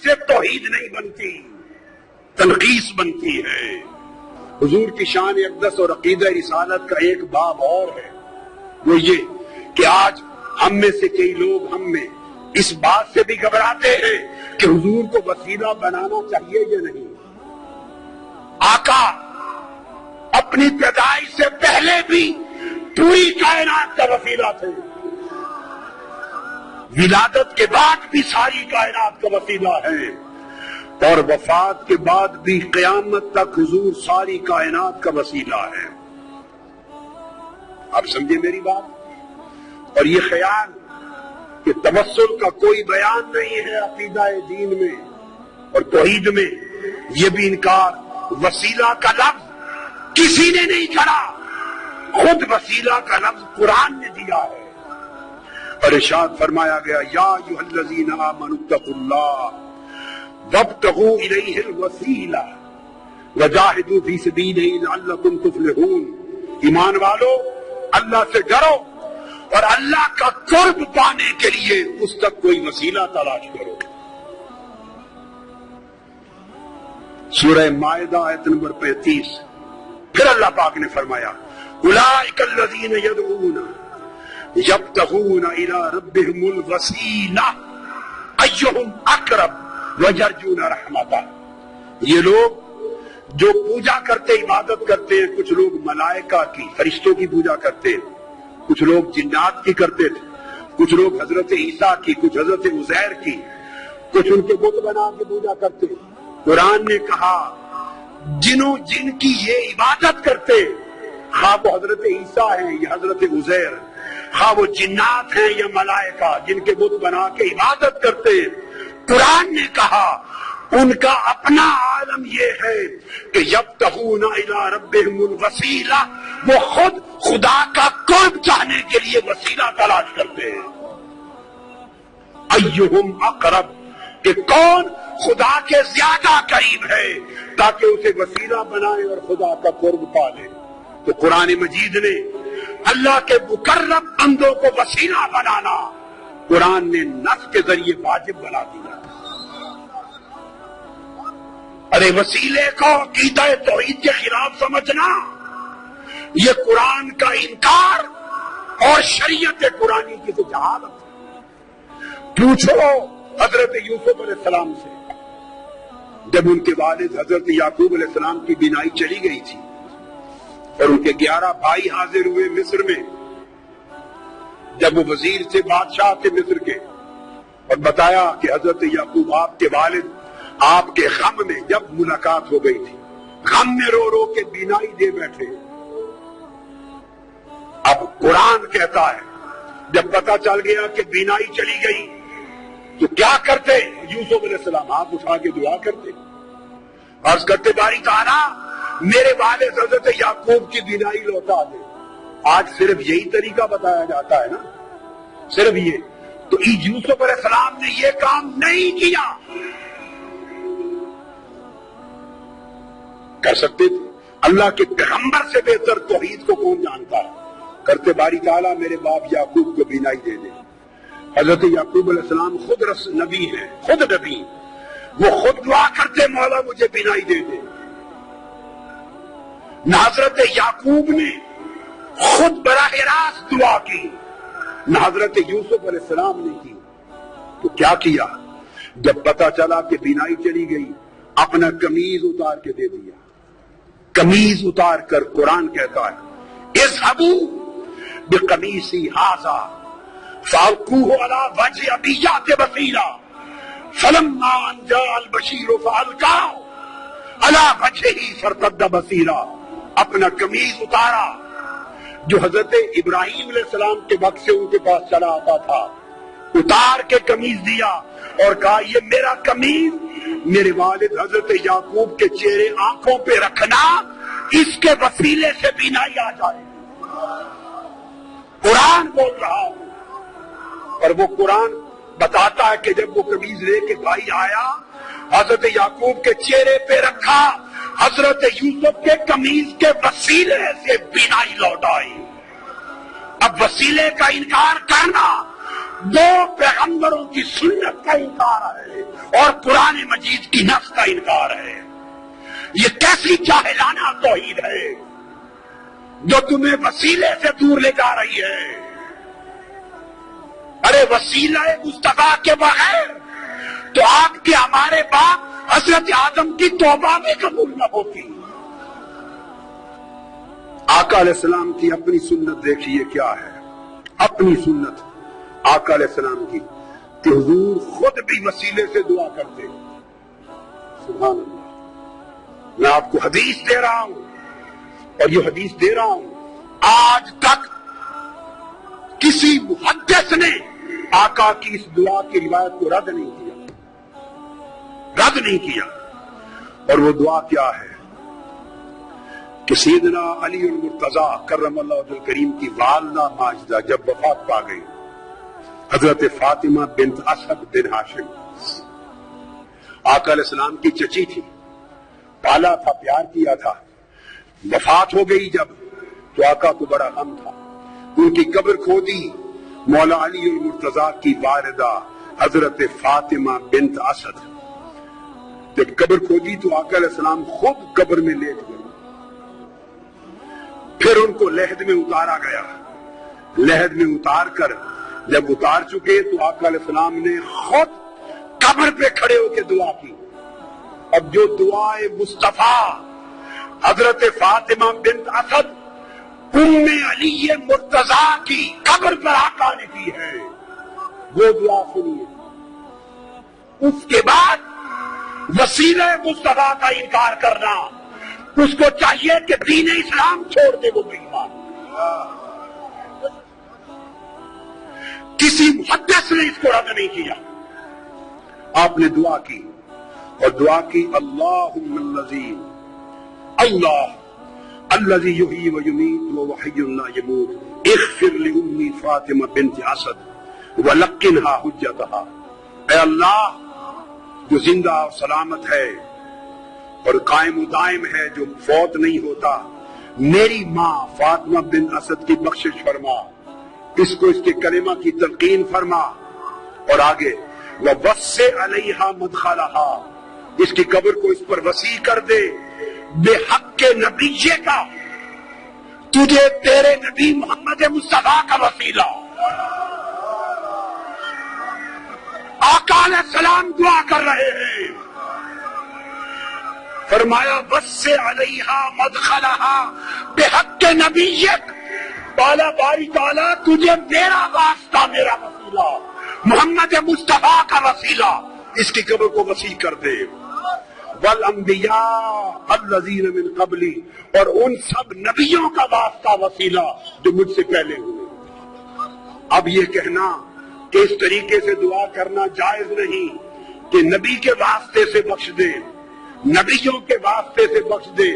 سے توحید نہیں بنتی، تنقیص بنتی ہے۔ حضور کی شان اقدس اور عقیدہ رسالت کا ایک باب اور ہے، وہ یہ کہ آج ہم میں سے کئی لوگ ہم میں اس بات سے بھی گھبراتے ہیں کہ حضور کو وسیلہ بنانا چاہیے یا نہیں۔ آقا اپنی پیدائش سے پہلے بھی پوری کائنات کا وسیلہ تھے، ولادت کے بعد بھی ساری کائنات کا وسیلہ ہے، اور وفات کے بعد بھی قیامت تک حضور ساری کائنات کا وسیلہ ہے۔ آپ سمجھے میری بات؟ اور یہ خیال کہ توسل کا کوئی بیان نہیں ہے عقیدہ دین میں اور توحید میں، یہ بھی انکار۔ وسیلہ کا لفظ کسی نے نہیں کرا، خود وسیلہ کا لفظ قرآن نے دیا ہے، اور ارشاد فرمایا گیا یا ایھا الذین آمنوا اتقوا اللہ وابتغوا الیہ الوسیلہ وجاہدوا فی سبیلہ لعلکم تفلحون۔ ایمان والو، اللہ سے ڈرو اور اللہ کا قرب پانے کے لیے اس تک کوئی وسیلہ تلاش کرو۔ سورہ مائدہ آیت نمبر 35۔ پھر اللہ پاک نے فرمایا اولئک الذین یدعون یبتغون الی ربہم الوسیلہ ایہم اقرب ویرجون رحمتہ۔ یہ لوگ جو پوجا کرتے، عبادت کرتے ہیں، کچھ لوگ ملائکہ کی، فرشتوں کی پوجا کرتے ہیں، کچھ لوگ جنات کی کرتے تھے، کچھ لوگ حضرت عیسیٰ کی، کچھ حضرت عزیر کی، کچھ ان کے بت بنا کے پوجا کرتے۔ قرآن نے کہا جن کی یہ عبادت کرتے، خواہ وہ حضرت عیسیٰ ہیں یا حضرت عزیر، خواہ وہ جنات ہیں یا ملائکہ جن کے بت بنا کے عبادت کرتے، قرآن نے کہا ان کا اپنا عالم یہ ہے کہ یبتغون الی ربہم الوسیلہ، وہ خود خدا کا قرب چاہنے کے لیے وسیلہ تلاش کرتے ہیں۔ ایہم اقرب، کہ کون خدا کے زیادہ قریب ہے تاکہ اسے وسیلہ بنائے اور خدا کا قرب پالے۔ تو قرآن مجید نے اللہ کے مقرب بندوں کو وسیلہ بنانا قرآن نے نص کے ذریعے واجب بنا دیا۔ ارے وسیلے کو عقیدہ توحید کے خلاف سمجھنا، یہ قرآن کا انکار اور شریعت قرآنی کی تو جہالت ہے۔ پوچھو حضرت یوسف علیہ السلام سے، جب ان کے والد حضرت یعقوب علیہ السلام کی بینائی چلی گئی تھی اور ان کے 11 بھائی حاضر ہوئے مصر میں، جب وہ وزیر سے، بادشاہ تھے مصر کے، اور بتایا کہ حضرت یعقوب آپ کے والد آپ کے غم میں، جب ملاقات ہو گئی تھی، غم میں رو رو کے بینائی دے بیٹھے۔ اب قرآن کہتا ہے جب پتہ چل گیا کہ بینائی چلی گئی تو کیا کرتے؟ یوسف علیہ السلام ہاتھ اٹھا کے دعا کرتے، عرض کرتے باری تعالیٰ میرے والد حضرت یعقوب کی بینائی لوٹا دے۔ آج صرف یہی طریقہ بتایا جاتا ہے نا، صرف یہ۔ تو یوسف علیہ السلام نے یہ کام نہیں کیا، کر سکتے تھے۔ اللہ کے پیغمبر سے بہتر توحید کو کون جانتا ہے؟ کرتے باری تعالیٰ میرے باپ یعقوب کو بینائی دے دے۔ حضرت یعقوب علیہ السلام خود نبی ہیں، خود نبی، وہ خود دعا کرتے مولا مجھے بینائی دے دے۔ نہ حضرت یعقوب نے خود براہ راست دعا کی، نہ حضرت یوسف علیہ السلام نے کی۔ تو کیا کیا؟ جب پتہ چلا کہ بینائی چلی گئی، اپنا قمیض اتار کے دے دیا۔ قمیض اتار کر قرآن کہتا ہے اذهبوا بقمیصی ھذا فالقوہ علی وجہ ابیۃ بصیرا فلما ان جاء البشیر فالقاہ علی وجہہ فارتد بصیرا۔ اپنا قمیض اتارا جو حضرت ابراہیم علیہ السلام کے وقت سے ان کے پاس چلا آتا تھا، اتار کے قمیض دیا اور کہا یہ میرا قمیض میرے والد حضرت یعقوب کے چہرے آنکھوں پہ رکھنا، اس کے وسیلے سے بینائی آ جائے۔ قرآن بول رہا ہوں، اور وہ قرآن بتاتا ہے کہ جب وہ قمیض لے کے بھائی آیا، حضرت یعقوب کے چہرے پہ رکھا، حضرت یوسف کے قمیض کے وسیلے سے بینائی لوٹ آئی۔ اب وسیلے کا انکار کرنا دو پیغمبروں کی سنت کا انکار ہے اور قرآن مجید کی نص کا انکار ہے۔ یہ کیسی جاہلانہ توحید ہے جو تمہیں وسیلے سے دور لے جا رہی ہے۔ ارے وسیلہ مصطفیٰ کے بغیر تو آپ کے ہمارے باپ حضرت آدم کی توبہ بھی قبول نہ ہوتی۔ آقا علیہ السلام کی اپنی سنت دیکھیے کیا ہے، اپنی سنت آقا علیہ السلام کی کہ حضور خود بھی وسیلے سے دعا کرتے۔ سبحان اللہ۔ میں آپ کو حدیث دے رہا ہوں اور یہ حدیث دے رہا ہوں، آج تک کسی محدث نے آقا کی اس دعا کی روایت کو رد نہیں کیا۔ اور وہ دعا کیا ہے کہ سیدنا علی المرتضیٰ کرم اللہ وجہہ الکریم کی والدہ ماجدہ جب وفات پا گئی، حضرت فاطمہ بنت اسد بن ہاشم آقا علیہ السلام کی چچی تھی، پالا تھا، پیار کیا تھا، وفات ہو گئی جب تو آقا کو بڑا غم تھا۔ ان کی قبر کھودی، مولا علی المرتضیٰ کی والدہ حضرت فاطمہ بنت اسد جب قبر کھودی تو آقا علیہ السلام خود قبر میں لیٹ گئے، پھر ان کو لحد میں اتارا گیا، لحد میں اتار کر جب اتار چکے تو آقا علیہ السلام نے خود قبر پہ کھڑے ہو کے دعا کی۔ اب جو دعائے مصطفیٰ حضرت فاطمہ بنت اسد ام علی مرتضیٰ کی قبر پر آقا نے کی ہے وہ دعا سنیے۔ اس کے بعد وسیلہ مصطفیٰ کا انکار کرنا، اس کو چاہیے کہ دین اسلام چھوڑ دے، وہ بے ایمان۔ کسی محدث نے اس کو رد نہیں کیا۔ آپ نے دعا کی اور دعا کی اللہم اللہ الذی یحیی و یمیت وہو حی لا یموت اغفر لأمی فاطمہ بنت اسد ولقنھا حجتھا۔ اے اللہ جو زندہ و سلامت ہے اور قائم و دائم ہے، جو فوت نہیں ہوتا، میری ماں فاطمہ بن اسد کی بخشش فرما، اس کو اس کے کلمہ کی تلقین فرما، اور آگے وَوَسِّعْ عَلَيْهَا مَدْخَلَهَا، اس کی قبر کو اس پر وسیع کر دے، بے حق کے نبیے کا، تجھے تیرے نبی محمد مصطفیٰ کا وسیلہ۔ آقا علیہ السلام دعا کر رہے ہیں، فرمایا وَسِّعْ عَلَيْهَا مَدْخَلَهَا بِحَقِّ نَبِيِّكَ، بالا باری تعالیٰ تجھے میرا واسطہ، میرا وسیلہ، محمد مصطفیٰ کا وسیلہ، اس کی قبر کو وسیع کر دے۔ والانبیاء الذین من قبلی، اور ان سب نبیوں کا واسطہ، وسیلہ جو مجھ سے پہلے ہوئے۔ اب یہ کہنا کہ اس طریقے سے دعا کرنا جائز نہیں کہ نبی کے واسطے سے بخش دے، نبیوں کے واسطے سے بخش دے،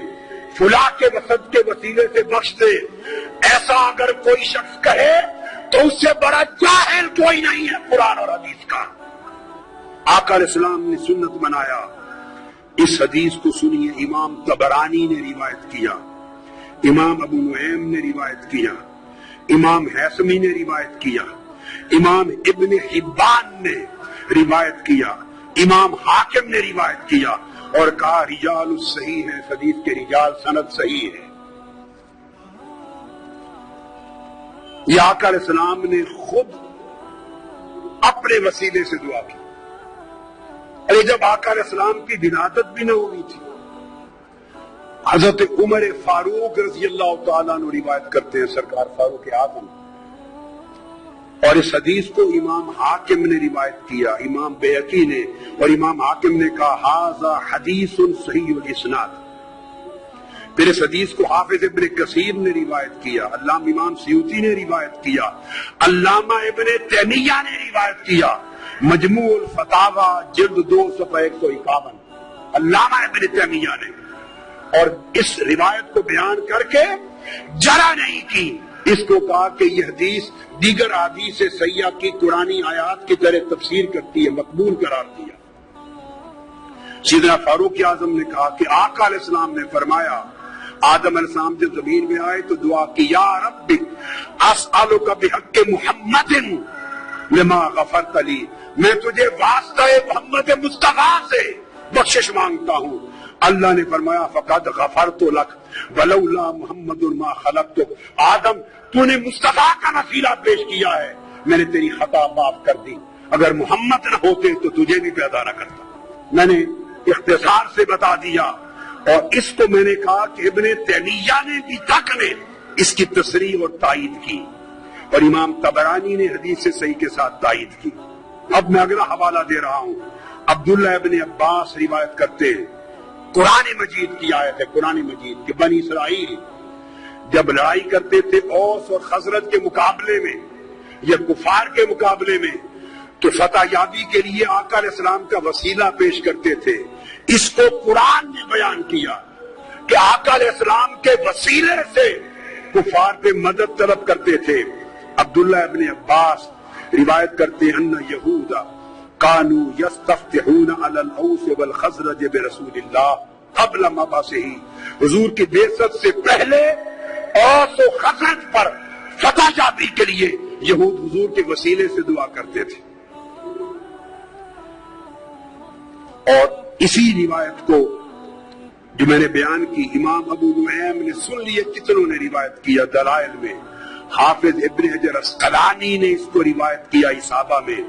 فلاں کے وسط کے وسیلے سے بخش دے، ایسا اگر کوئی شخص کہے تو اس سے بڑا جاہل کوئی نہیں ہے قرآن اور حدیث کا۔ آقا علیہ السلام نے سنت بنایا۔ اس حدیث کو سنیے، امام طبرانی نے روایت کیا، امام ابو نعیم نے روایت کیا، امام حیثمی نے روایت کیا، امام ابن حبان نے روایت کیا، امام حاکم نے روایت کیا، اور کہا رجال الصحیح ہے، حدیث کے رجال سند صحیح ہے۔ یہ آقا علیہ السلام نے خود اپنے وسیلے سے دعا کی۔ ارے جب آقا علیہ السلام کی ولادت بھی نہ ہوئی تھی، حضرت عمر فاروق رضی اللہ تعالیٰ عنہ روایت کرتے ہیں، سرکار فاروق اعظم، اور اس حدیث کو امام حاکم نے روایت کیا، امام بیہقی نے، اور امام حاکم نے کہا ھذا حدیث صحیح الاسناد۔ پھر اس حدیث کو حافظ ابن کثیر نے روایت کیا، علامہ امام سیوطی نے روایت کیا، علامہ ابن تیمیہ نے روایت کیا، مجموع الفتاوی جلد 2 صفحہ 151، علامہ ابن تیمیہ نے، اور اس روایت کو بیان کر کے جرا نہیں کی، اس کو کہا کہ یہ حدیث دیگر احادیث صحیحہ کی قرآنی آیات کی طرح تفسیر کرتی ہے، مقبول قرار دیا۔ سیدنا فاروق اعظم نے کہا کہ آقا علیہ السلام نے فرمایا، آدم علیہ السلام جب زمین میں آئے تو دعا کی، یا رب اسألک بحق محمد لما غفرت لی، میں تجھے واسطہ محمد مصطفیٰ سے بخشش مانگتا ہوں۔ اللہ نے فرمایا فقد غفرت لک ولولا محمد ما خلقتک، آدم تو نے مصطفیٰ کا وسیلہ پیش کیا ہے، میں نے تیری خطا معاف کر دی، اگر محمد نہ ہوتے تو تجھے بھی پیدا نہ کرتا۔ میں نے اختصار سے بتا دیا، اور اس کو میں نے کہا کہ ابن تیمیہ نے بھی تک نے اس کی تصریح اور تائید کی، اور امام طبرانی نے حدیث صحیح کے ساتھ تائید کی۔ اب میں اگلا حوالہ دے رہا ہوں۔ عبداللہ ابن عباس روایت کرتے ہیں، قرآن مجید کی آیت ہے، قرآن مجید کہ بنی اسرائیل جب لڑائی کرتے تھے اوس اور خزرج کے مقابلے میں یا کفار کے مقابلے میں، تو فتح یابی کے لیے آقا علیہ السلام کا وسیلہ پیش کرتے تھے۔ اس کو قرآن نے بیان کیا کہ آقا علیہ السلام کے وسیلے سے کفار پہ مدد طلب کرتے تھے۔ عبداللہ ابن عباس روایت کرتے ہیں ان یہودا کانوا یستفتحون علی الاوس والخزرج برسول اللہ قبل مبعثہ، حضور کی بعثت سے پہلے اوس و خزرج پر فتح یابی کے لیے یہود حضور کے وسیلے سے دعا کرتے تھے۔ اور اسی روایت کو جو میں نے بیان کی امام ابو نعیم نے سن لیے، کتنوں نے روایت کیا دلائل میں، حافظ ابن حجر اسقلانی نے اس کو روایت کیا اصابہ میں،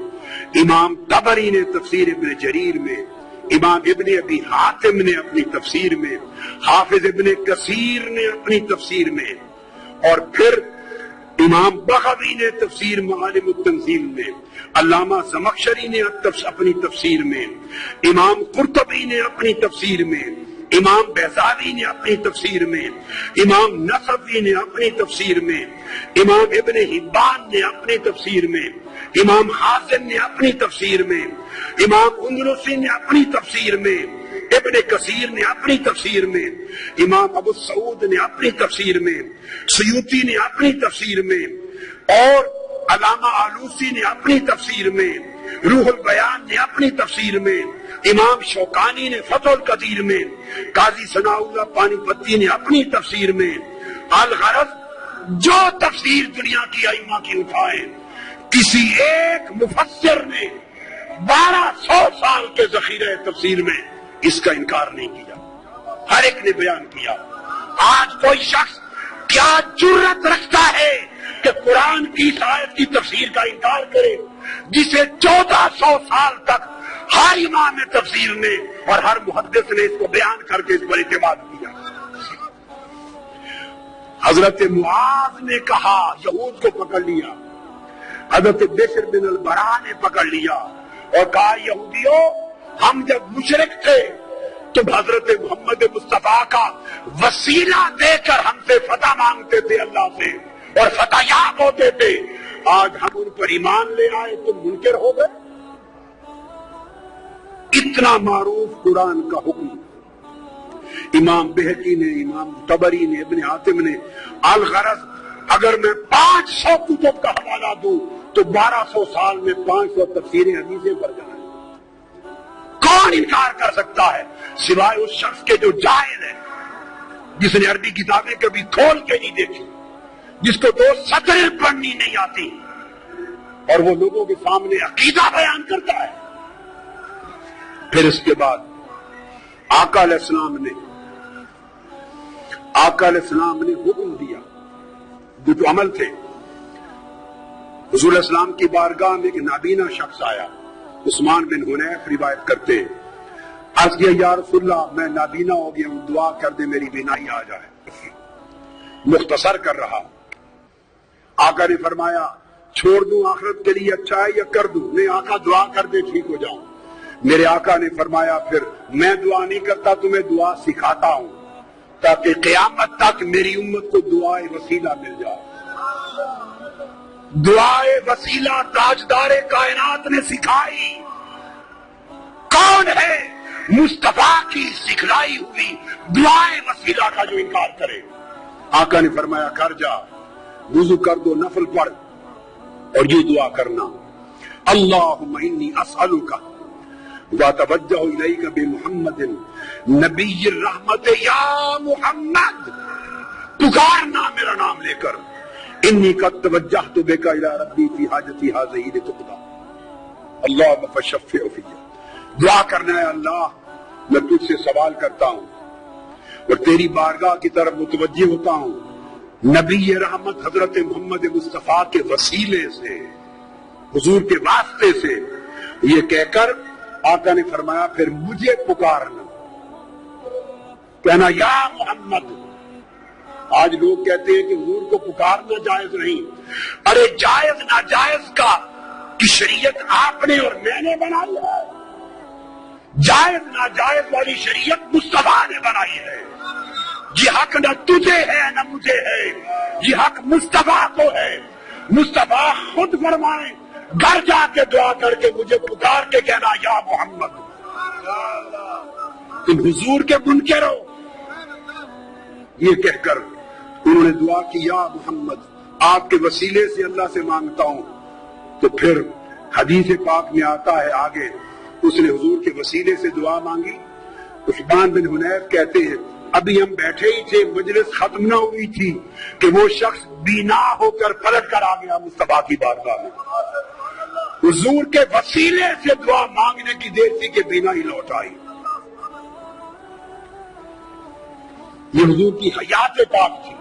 امام طبری نے تفسیر ابن جریر میں، امام ابن ابی حاتم نے اپنی تفسیر میں، حافظ ابن کثیر نے اپنی تفسیر میں، اور پھر امام بغوی نے تفسیر معالم التنزیل میں، علامہ زمخشری نے اپنی تفسیر میں، امام قرطبی نے اپنی تفسیر میں، امام بیضاوی نے اپنی تفسیر میں، امام نصفی نے اپنی تفسیر میں، امام ابن حبان نے اپنی تفسیر میں، امام حازم نے اپنی تفسیر میں، امام اندلسی نے اپنی تفسیر میں، ابن کثیر نے اپنی تفسیر میں، امام ابو سعود نے اپنی تفسیر میں، سیوطی نے اپنی تفسیر میں، اور علامہ آلوسی نے اپنی تفسیر میں، روح البیان نے اپنی تفسیر میں، امام شوکانی نے فتح القدیر میں، قاضی ثناء اللہ پانی پتی نے اپنی تفسیر میں۔ الغرض جو تفسیر دنیا کی ائمہ کی اٹھائیں، کسی ایک مفسر نے 1200 سال کے ذخیرہ تفسیر میں اس کا انکار نہیں کیا، ہر ایک نے بیان کیا۔ آج کوئی شخص کیا جرت رکھتا ہے کہ قرآن کی اس آیت کی تفسیر کا انکار کرے، جسے 1400 سال تک ہر امام تفسیر نے اور ہر محدث نے اس کو بیان کر کے اس پر اعتماد کیا۔ حضرت معاذ نے کہا، یہود کو پکڑ لیا، حضرت بشر بن البرا نے پکڑ لیا اور کہا یہودیوں ہم جب مشرک تھے تو حضرت محمد مصطفیٰ کا وسیلہ دے کر ہم سے فتح مانگتے تھے اللہ سے اور فتح یاب ہوتے تھے، آج ہم ان پر ایمان لے آئے تو منکر ہو گئے۔ اتنا معروف قرآن کا حکم امام بہقی نے، امام طبری نے، ابن حاتم نے۔ الغرض اگر میں 500 کتب کا حوالہ دوں تو 1200 سال میں 500 تفسیریں حدیثیں پر جائیں۔ کون انکار کر سکتا ہے سوائے اس شخص کے جو جاہل ہے، جس نے عربی کتابیں کبھی کھول کے نہیں دیکھی، جس کو 2 سطریں پڑھنی نہیں آتی، اور وہ لوگوں کے سامنے عقیدہ بیان کرتا ہے۔ پھر اس کے بعد آقا علیہ السلام نے حکم دیا، جو عمل تھے۔ حضور علیہ السلام کی بارگاہ میں ایک نابینا شخص آیا، عثمان بن حنیف روایت کرتے ہیں، عرض کیا یا رسول اللہ میں نابینا ہو گیا ہوں، دعا کر دے میری بینائی آ جائے۔ مختصر کر رہا، آقا نے فرمایا چھوڑ دوں آخرت کے لیے اچھا ہے یا کر دوں؟ نہیں آقا دعا کر دے ٹھیک ہو جاؤں۔ میرے آقا نے فرمایا پھر میں دعا نہیں کرتا، تمہیں دعا سکھاتا ہوں تاکہ قیامت تک میری امت کو دعائے وسیلہ مل جائے۔ دعائے وسیلہ تاجدار کائنات نے سکھائی۔ کون ہے مصطفیٰ کی سکھلائی ہوئی دعائے وسیلہ کا جو انکار کرے؟ آقا نے فرمایا کر جا، وضو کر دو، نفل پڑھ اور یہ دعا کرنا، اللہم انی اسألک واتوجہ الیک بمحمد نبی الرحمت یا محمد، پکارنا میرا نام لے کر، انی قد توجہت بک الی ربی فی حاجتی ھذہ لتقضی اللہم فشفع فی. دعا کرنا ہے اللہ میں تجھ سے سوال کرتا ہوں اور تیری بارگاہ کی طرف متوجہ ہوتا ہوں نبی رحمت حضرت محمد مصطفیٰ کے وسیلے سے، حضور کے واسطے سے. یہ کہہ کر آقا نے فرمایا پھر مجھے پکارنا، کہنا یا محمد. آج لوگ کہتے ہیں کہ حضور کو پکارنا جائز نہیں. ارے جائز ناجائز کی شریعت آپ نے اور میں نے بنائی ہے. جائز ناجائز والی شریعت مصطفیٰ نے بنائی ہے. یہ حق نہ تجھے ہے نہ مجھے ہے، یہ حق مصطفیٰ کو ہے. مصطفیٰ خود فرمائے گھر جا کے دعا کر کے مجھے پکار کے کہنا یا محمد. تم حضور کے منکر ہو. یہ کہہ کر انہوں نے دعا کی یا محمد آپ کے وسیلے سے اللہ سے مانگتا ہوں. تو پھر حدیث پاک میں آتا ہے آگے اس نے حضور کے وسیلے سے دعا مانگی. عثمان بن حنیف کہتے ہیں ابھی ہم بیٹھے ہی تھے، مجلس ختم نہ ہوئی تھی کہ وہ شخص بینا ہو کر پلٹ کر آ گیا مصطفیٰ کی بارگاہ میں. حضور کے وسیلے سے دعا مانگنے کی دیر تھی کہ بینا ہی لوٹ آئی. یہ حضور کی حیات پاک تھی.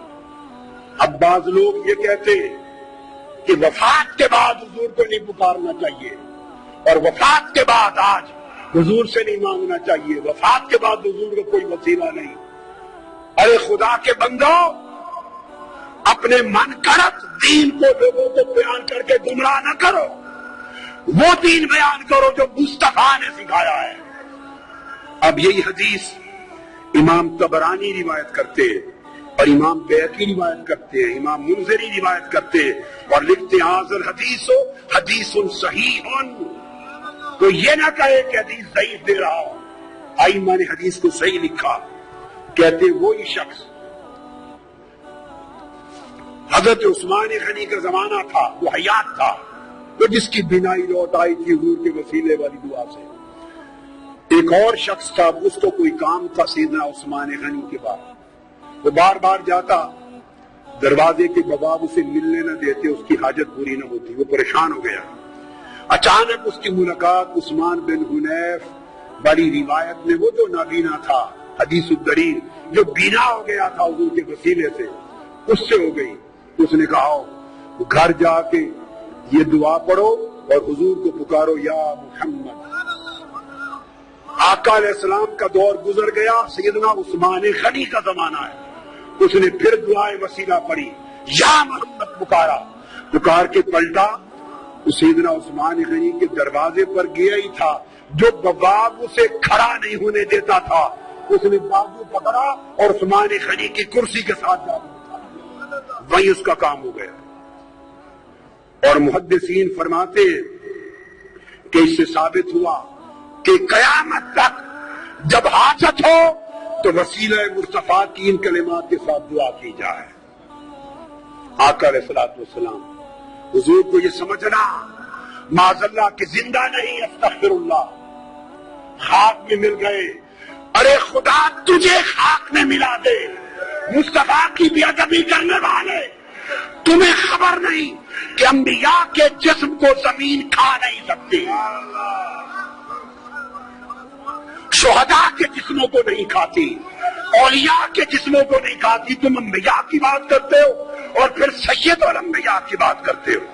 اب بعض لوگ یہ کہتے ہیں کہ وفات کے بعد حضور کو نہیں پکارنا چاہیے اور وفات کے بعد آج حضور سے نہیں مانگنا چاہیے، وفات کے بعد حضور کا کوئی وسیلہ نہیں. ارے خدا کے بندو، اپنے من گھڑت دین کو لوگوں کو بیان کر کے گمراہ نہ کرو. وہ دین بیان کرو جو مصطفیٰ نے سکھایا ہے. اب یہی حدیث امام طبرانی روایت کرتے ہیں اور امام بیہقی روایت کرتے ہیں، امام منذری روایت کرتے ہیں اور لکھتے ہیں حاضر حدیث حدیث صحیح. تو یہ نہ کہے کہ حدیث ضعیف دے رہا ہوں. ائمہ نے حدیث کو صحیح لکھا. کہتے وہی شخص حضرت عثمان غنی کا زمانہ تھا، وہ حیات تھا، تو جس کی بینائی لوٹ آئی تھی حضور کے وسیلے والی دعا سے. ایک اور شخص تھا، اس کو کوئی کام تھا سیدنا عثمان غنی کے بعد. وہ بار بار جاتا، دروازے کے بواب اسے ملنے نہ دیتے، اس کی حاجت پوری نہ ہوتی. وہ پریشان ہو گیا. اچانک اس کی ملاقات عثمان بن حنیف والی روایت میں، وہ جو نابینا تھا، حدیث الدریر، جو بینا ہو گیا تھا حضور کے وسیلے سے، اس سے ہو گئی. اس نے کہا گھر جا کے یہ دعا پڑھو اور حضور کو پکارو یا محمد. آقا علیہ السلام کا دور گزر گیا، سیدنا عثمان غنی کا زمانہ ہے. اس نے پھر دعائے وسیلہ پڑھی، یا محمد پکارا. پکار کے پلٹا، سیدنا عثمان غنی کے دروازے پر گیا ہی تھا، جو بواب اسے کھڑا نہیں ہونے دیتا تھا. اس نے بازو پکڑا اور عثمان غنی کی کرسی کے ساتھ جا بیٹھا. وہی اس کا کام ہو گیا. اور محدثین فرماتے ہیں کہ اس سے ثابت ہوا کہ قیامت تک جب حاجت ہو تو وسیلہ مصطفیٰ کی ان کلمات کے ساتھ دعا کی جائے. آقا علیہ الصلوۃ والسلام حضور کو یہ سمجھنا معاذ اللہ کہ زندہ نہیں، استغفر اللہ، خاک میں مل گئے. ارے خدا تجھے خاک میں ملا دے. مصطفیٰ کی بے ادبی کرنے والے، تمہیں خبر نہیں کہ انبیاء کے جسم کو زمین کھا نہیں سکتی، شہداء کے جسموں کو نہیں کھاتی، اولیاء کے جسموں کو نہیں کھاتی. تم انبیاء کی بات کرتے ہو اور پھر سید الانبیاء کی بات کرتے ہو.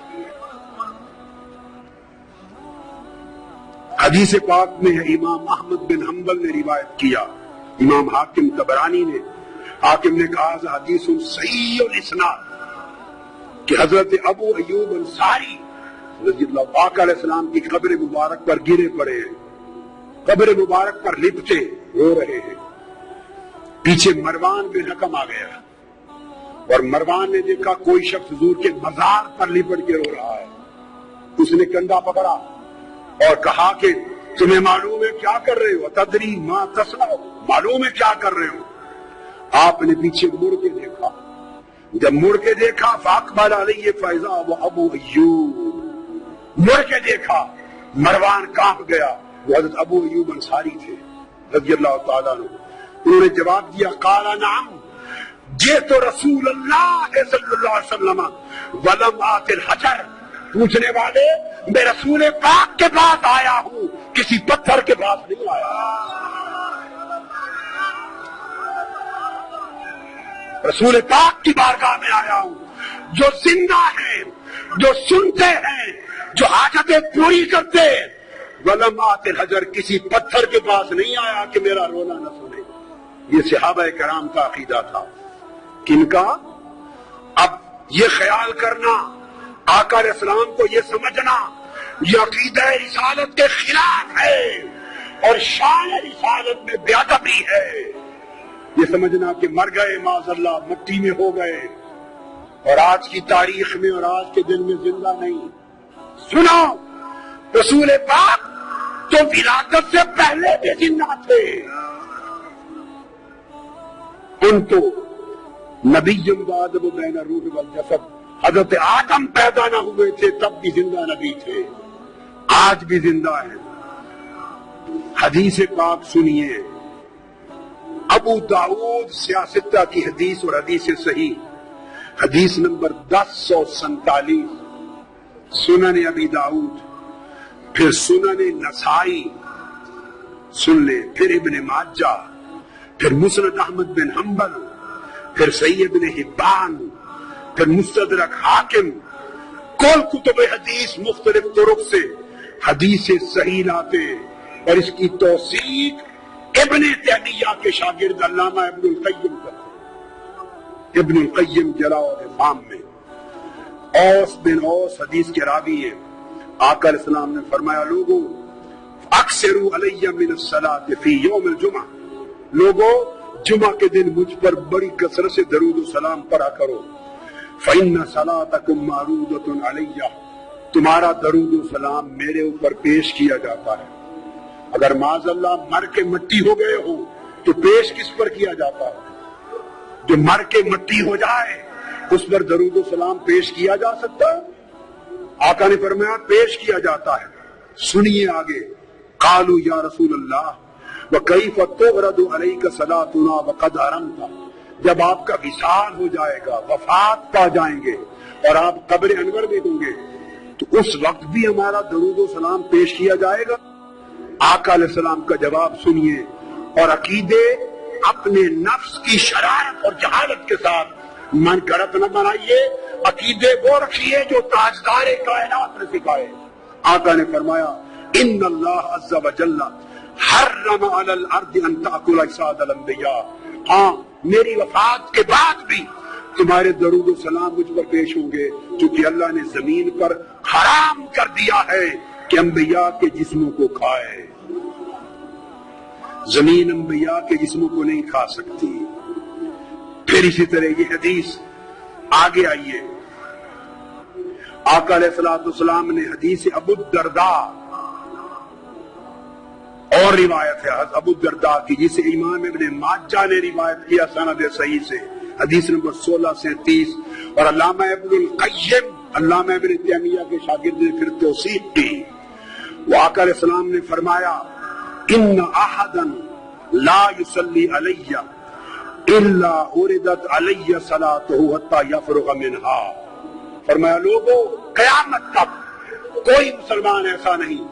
حدیث پاک میں ہے، امام احمد بن حنبل نے روایت کیا، امام حاکم طبرانی نے، حاکم نے کہا حدیث صحیح الاسناد، کہ حضرت ابو ایوب انصاری رضی اللہ پاک علیہ السلام کی قبر مبارک پر گرے پڑے ہیں، قبر مبارک پر لپٹے رو رہے ہیں. پیچھے مروان بن حکم آ گیا اور مروان نے دیکھا کوئی شخص حضور کے مزار پر لپٹ کے رو رہا ہے. اس نے کندھا پکڑا اور کہا کہ تمہیں معلوم ہے کیا کر رہے ہو؟ تدری ما تصنع، معلوم ہے کیا کر رہے ہو؟ آپ نے پیچھے مڑ کے دیکھا. جب مڑ کے دیکھا فاقبل علیہ فیضا وہ ابو ایوب، مڑ کے دیکھا مروان کانپ گیا. وہ حضرت ابو ایوب انصاری تھے رضی اللہ تعالیٰ عنہ. انہوں نے جواب دیا قال نعم یہ تو رسول اللہ صلی اللہ علیہ وسلم ولم آت الحجر، پوچھنے والے میں رسول پاک کے پاس آیا ہوں، کسی پتھر کے پاس نہیں آیا۔ رسول پاک کی بارگاہ میں آیا ہوں، جو زندہ ہیں، جو سنتے ہیں، جو حاجتیں پوری کرتے ہیں۔ ولم آت الحجر، کسی پتھر کے پاس نہیں آیا کہ میرا رونا نہ سنے۔ یہ صحابہ کرام کا عقیدہ تھا۔ کن کا؟ اب یہ خیال کرنا، آقا علیہ السلام کو یہ سمجھنا یہ عقیدہ رسالت کے خلاف ہے اور شان رسالت میں بے ادبی ہے۔ یہ سمجھنا کہ مر گئے معاذ اللہ، مٹی میں ہو گئے اور آج کی تاریخ میں اور آج کے دن میں زندہ نہیں۔ سنو، رسول پاک تو ولادت سے پہلے بھی زندہ تھے۔ ان تو نبی بعد بین الروح والجسد، حضرت آدم پیدا نہ ہوئے تھے تب بھی زندہ نبی تھے، آج بھی زندہ ہیں۔ حدیث پاک سنیے، ابو داؤد سیاستہ کی حدیث اور حدیث صحیح، حدیث نمبر 1047، سنن ابی داؤد، پھر سنن نسائی سن لے، پھر ابن ماجہ، پھر مسند احمد بن حنبل، پھر صحیح ابن حبان، پھر مستدرک حاکم، کل کتب حدیث مختلف طرق سے حدیث صحیح لاتے اور اس کی توثیق ابن تیمیہ کے شاگرد علامہ ابن القیم کرتے۔ ابن القیم جلاء الافہام میں اوس بن اوس حدیث کے راوی ہیں۔ آقا علیہ السلام نے فرمایا، لوگوں اکثروا علی من الصلاۃ فی یوم الجمعہ، لوگوں جمعہ کے دن مجھ پر بڑی کثرت سے درود و سلام پڑھا کرو، فإن صلاتکم معروضۃ علی، تمہارا درود و سلام میرے اوپر پیش کیا جاتا ہے۔ اگر معاذ اللہ مر کے مٹی ہو گئے ہو تو پیش کس پر کیا جاتا ہے؟ جو مر کے مٹی ہو جائے اس پر درود و سلام پیش کیا جا سکتا ہے؟ آقا نے فرمایا پیش کیا جاتا ہے۔ سنیے آگے، قالوا یا رسول اللہ وکیف تغرد علیک صلاتنا وقد ارمت، جب آپ کا وصال ہو جائے گا، وفات پا جائیں گے اور آپ قبر انور میں ہوں گے تو اس وقت بھی ہمارا درود و سلام پیش کیا جائے گا؟ آقا علیہ السلام کا جواب سنیے اور عقیدے اپنے نفس کی شرارت اور جہالت کے ساتھ من گڑت نہ بنائیے، عقیدے وہ رکھیے جو تاجدار کائنات نے سکھائے۔ آقا نے فرمایا، ان اللہ عز وجل حرم علی الارض ان تاکل اجساد الانبیاء، ہاں میری وفات کے بعد بھی تمہارے درود و سلام مجھ پر پیش ہوں گے، کیونکہ اللہ نے زمین پر حرام کر دیا ہے کہ انبیاء کے جسموں کو کھائے۔ زمین انبیاء کے جسموں کو نہیں کھا سکتی۔ پھر اسی طرح یہ حدیث آگے آئیے، آقا علیہ السلام نے حدیث ابو الدرداء اور روایت ہے ابو الدرداء کی، جسے امام ابن ماجہ نے روایت کیا سند صحیح سے، حدیث نمبر 16 سے 30، اور علامہ ابن القیم، علامہ ابن تیمیہ کے شاگرد نے پھر توثیق کی۔ وہ آقا علیہ السلام نے فرمایا، ان احدا لا یصلی علی الا اردت علی صلاته حتی یفرغ منها، فرمایا لوگوں قیامت تک کوئی مسلمان ایسا نہیں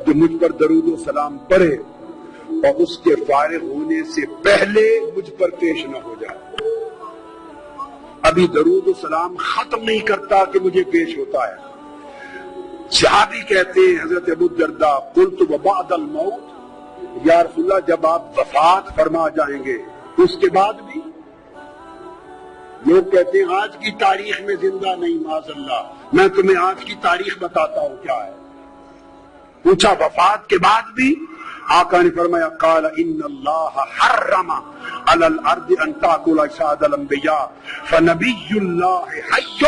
جو مجھ پر درود و سلام پڑھے اور اس کے فارغ ہونے سے پہلے مجھ پر پیش نہ ہو جائے۔ ابھی درود و سلام ختم نہیں کرتا کہ مجھے پیش ہوتا ہے۔ صحابی کہتے ہیں حضرت ابو الدرداء، قلت وبعد الموت، یا رسول اللہ جب آپ وفات فرما جائیں گے اس کے بعد بھی؟ لوگ کہتے ہیں آج کی تاریخ میں زندہ نہیں، معاذ اللہ، میں تمہیں آج کی تاریخ بتاتا ہوں کیا ہے۔ پوچھا وفات کے بعد بھی؟ آقا نے فرمایا، قال ان اللہ حرم علی الارض ان تاکل اجساد الانبیاء فنبی اللہ حی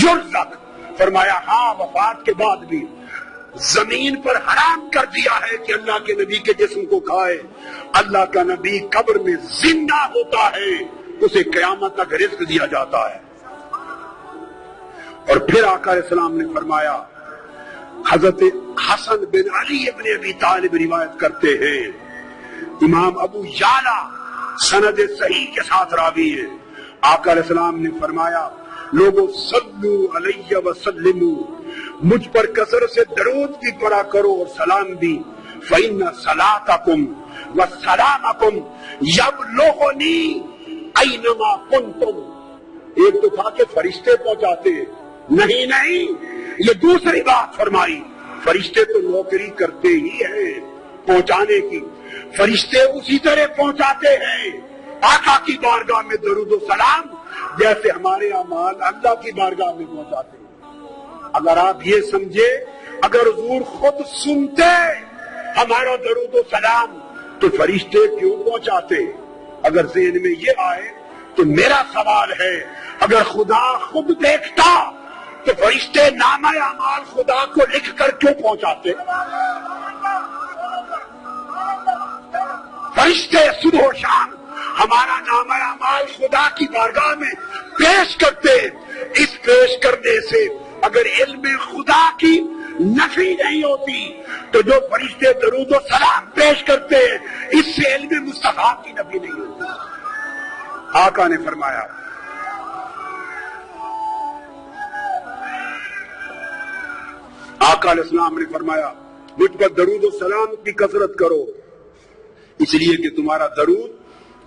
یرزق، فرمایا ہاں وفات کے بعد بھی زمین پر حرام کر دیا ہے کہ اللہ کے نبی کے جسم کو کھائے۔ اللہ کا نبی قبر میں زندہ ہوتا ہے، اسے قیامت تک رزق دیا جاتا ہے۔ اور پھر آقا علیہ السلام نے فرمایا، حضرت حسن بن علی ابن ابی طالب روایت کرتے ہیں، امام ابو یعلا سند صحیح کے ساتھ راوی ہے، آقا علیہ السلام نے فرمایا لوگوں صلو علیہ وسلموا، مجھ پر کثرت سے درود بھی پڑھا کرو اور سلام بھی، فإن صلاتکم وسلامکم یبلغنی اینما کنتم۔ ایک تو تھا کہ فرشتے پہنچاتے ہیں، نہیں یہ دوسری بات فرمائی، فرشتے تو نوکری کرتے ہی ہیں پہنچانے کی، فرشتے اسی طرح پہنچاتے ہیں آقا کی بارگاہ میں درود و سلام جیسے ہمارے اعمال اللہ کی بارگاہ میں پہنچاتے ہیں۔ اگر آپ یہ سمجھے اگر حضور خود سنتے ہمارا درود و سلام تو فرشتے کیوں پہنچاتے؟ اگر ذہن میں یہ آئے تو میرا سوال ہے اگر خدا خود دیکھتا تو فرشتے نامہ اعمال خدا کو لکھ کر کیوں پہنچاتے؟ فرشتے صبح و شام ہمارا نامہ اعمال خدا کی بارگاہ میں پیش کرتے، اس پیش کرنے سے اگر علم خدا کی نفی نہیں ہوتی تو جو فرشتے درود و سلام پیش کرتے ہیں اس سے علم مصطفیٰ کی نفی نہیں ہوتی۔ آقا نے فرمایا آقا علیہ السلام نے فرمایا مجھ پر درود و سلام کی کثرت کرو، اس لیے کہ تمہارا درود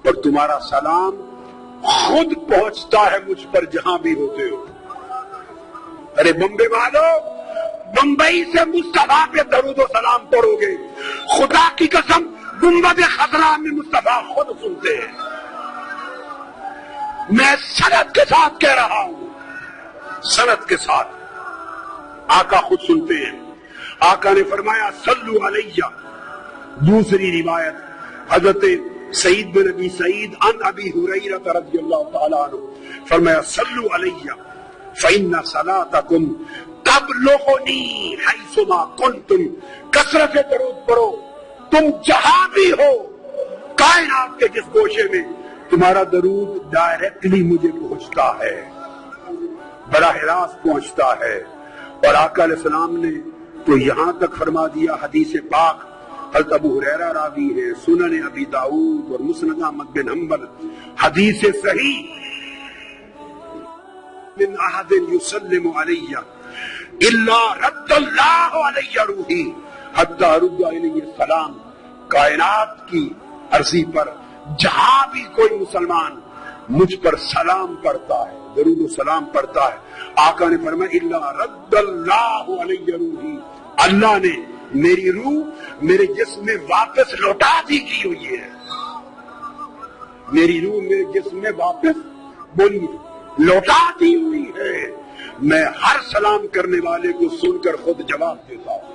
اور تمہارا سلام خود پہنچتا ہے مجھ پر جہاں بھی ہوتے ہو۔ ارے بمبئی والو، بمبئی سے مصطفیٰ پہ درود و سلام پڑھو گے، خدا کی قسم گنبد خضرا میں مصطفیٰ خود سنتے ہیں۔ میں سند کے ساتھ کہہ رہا ہوں، سند کے ساتھ آقا خود سنتے ہیں۔ آقا نے فرمایا صلو علیہ، دوسری روایت حضرت سعید بن ابی سعید عن ابی ہریرہ رضی اللہ تعالیٰ عنہ فرمایا صلو علیہ فإن صلاتکم تبلغنی حیثما کنتم، کثرت سے درود پڑھو، تم جہاں بھی ہو کائنات کے جس گوشے میں تمہارا درود ڈائریکٹلی مجھے پہنچتا ہے، براہ راست پہنچتا ہے۔ اور آقا علیہ السلام نے تو یہاں تک فرما دیا، حدیث پاک حضرت ابو ہریرہ راوی ہے، سنن ابی داؤد اور مسند احمد بن حنبل، حدیث صحیح، من احد یسلم علی الا رد اللہ علی روحی حتی رد علیہ السلام۔ کائنات کی عرضی پر جہاں بھی کوئی مسلمان مجھ پر سلام پڑھتا ہے، درود و سلام پڑھتا ہے، آقا نے فرمایا الا رد اللہ علی روحی، اللہ نے میری روح میرے جسم میں واپس لوٹا دی کی ہوئی ہے، میری روح میرے جسم میں واپس بولی لوٹا دی ہوئی ہے۔ میں ہر سلام کرنے والے کو سن کر خود جواب دیتا ہوں۔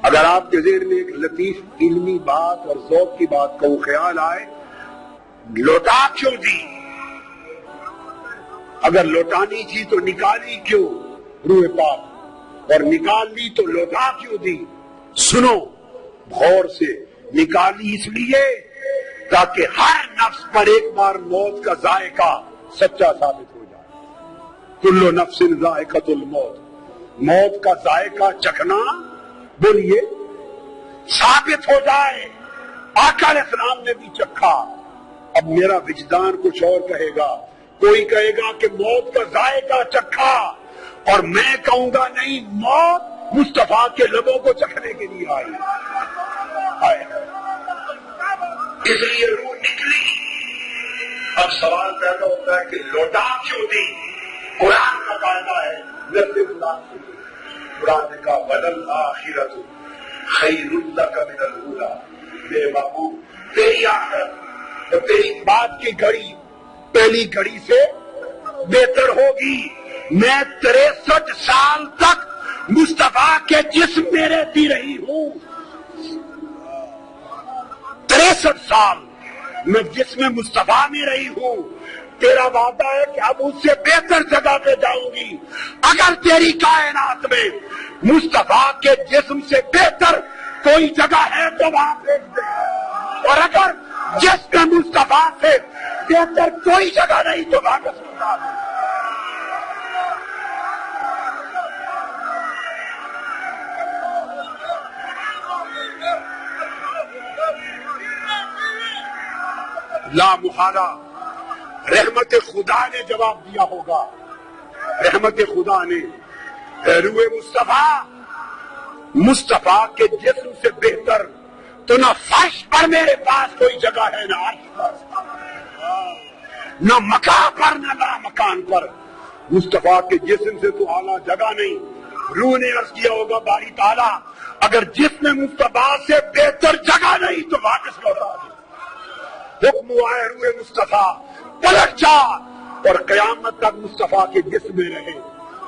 اگر آپ کے ذہن میں ایک لطیف علمی بات اور ذوق کی بات کا وہ خیال آئے لوٹا کیوں دی، اگر لوٹانی تھی تو نکالی کیوں روح پاک، اور نکال لی تو لوٹا کیوں دی؟ سنو غور سے، نکالی اس لیے تاکہ ہر نفس پر ایک بار موت کا ذائقہ سچا ثابت ہو جائے۔ کل نفس ذائقۃ الموت، موت کا ذائقہ چکھنا بولیے ثابت ہو جائے۔ آقا علیہ السلام نے بھی چکھا، اب میرا وجدان کچھ اور کہے گا، کوئی کہے گا کہ موت کا ذائقہ چکھا، اور میں کہوں گا نہیں، موت مصطفیٰ کے لبوں کو چکھنے کے لیے آئی، اس لیے روح نکلی۔ اب سوال پیدا ہوتا ہے کہ لوٹا کیوں دی؟ قرآن کا قاعدہ ہے، قرآن نے کہا بدل آخرت خیر لک من الاولی، میرے محبوب تیری آخرت اور تیری بعد کی گھڑی پہلی گھڑی سے بہتر ہوگی۔ میں 63 سال تک مصطفیٰ کے جسم میں رہتی رہی ہوں، 63 سال میں جسم مصطفیٰ میں رہی ہوں، تیرا وعدہ ہے کہ اب اس سے بہتر جگہ پہ جاؤں گی۔ اگر تیری کائنات میں مصطفیٰ کے جسم سے بہتر کوئی جگہ ہے تو وہاں بھیج دے، اور اگر جسم مصطفیٰ سے بہتر کوئی جگہ نہیں تو واپس لوٹا دے۔ لا محالہ رحمت خدا نے جواب دیا ہوگا، رحمت خدا نے روح مصطفیٰ کے جسم سے بہتر تو نہ فرش پر میرے پاس کوئی جگہ ہے، نہ عرش پر، نہ مکان پر، نہ لا مکان پر۔ مصطفیٰ کے جسم سے تو اعلیٰ جگہ نہیں۔ روح نے عرض کیا ہوگا باری تعالیٰ اگر جسم مصطفیٰ سے بہتر جگہ نہیں تو واپس لوٹا دے۔ حکم ہوا ہے روح مصطفیٰ پلٹ جا اور قیامت تک مصطفیٰ کے جسم میں رہے۔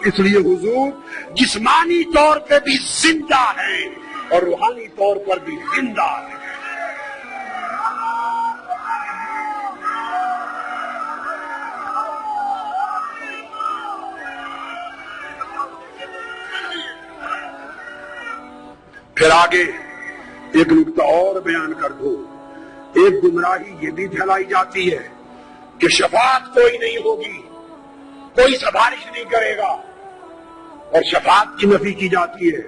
اس لیے حضور جسمانی طور پہ بھی زندہ ہے اور روحانی طور پر بھی زندہ ہے۔ پھر آگے ایک نقطہ اور بیان کر دو۔ ایک گمراہی یہ بھی پھیلائی جاتی ہے کہ شفاعت کوئی نہیں ہوگی، کوئی سفارش نہیں کرے گا، اور شفاعت کی نفی کی جاتی ہے۔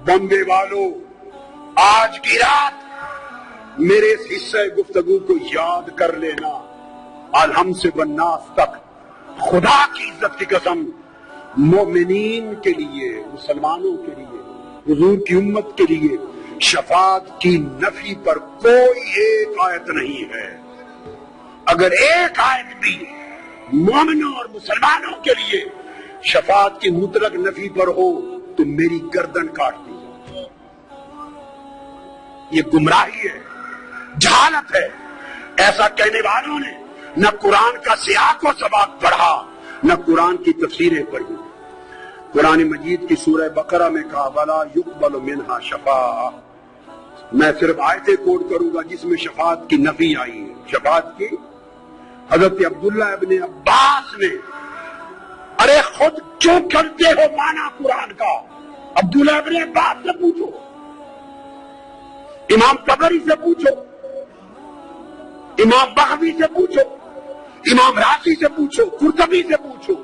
بمبے والوں، آج کی رات میرے اس حصہ گفتگو کو یاد کر لینا، الحم سے والناس تک خدا کی عزت کی قسم مومنین کے لیے، مسلمانوں کے لیے، حضور کی امت کے لیے شفاعت کی نفی پر کوئی ایک آیت نہیں ہے۔ اگر ایک آیت بھی مومنوں اور مسلمانوں کے لیے شفاعت کی مطلق نفی پر ہو تو میری گردن کاٹ دی جائے۔ یہ گمراہی ہے، جہالت ہے۔ ایسا کہنے والوں نے نہ قرآن کا سیاق و سباق پڑھا، نہ قرآن کی تفسیریں پڑھی۔ قرآن مجید کی سورہ بقرہ میں کہا وَلَا يُقْبَلُ مِنْهَا شَفَاعَةٌ۔ میں صرف آیتیں کوٹ کروں گا جس میں شفاعت کی نفی آئی ہے۔ شفاعت کی حضرت عبداللہ ابن عباس نے، ارے خود کیوں کرتے ہو مانا قرآن کا؟ عبداللہ ابن عباس سے پوچھو، امام طبری سے پوچھو، امام بغوی سے پوچھو، امام رازی سے پوچھو، قرطبی سے پوچھو،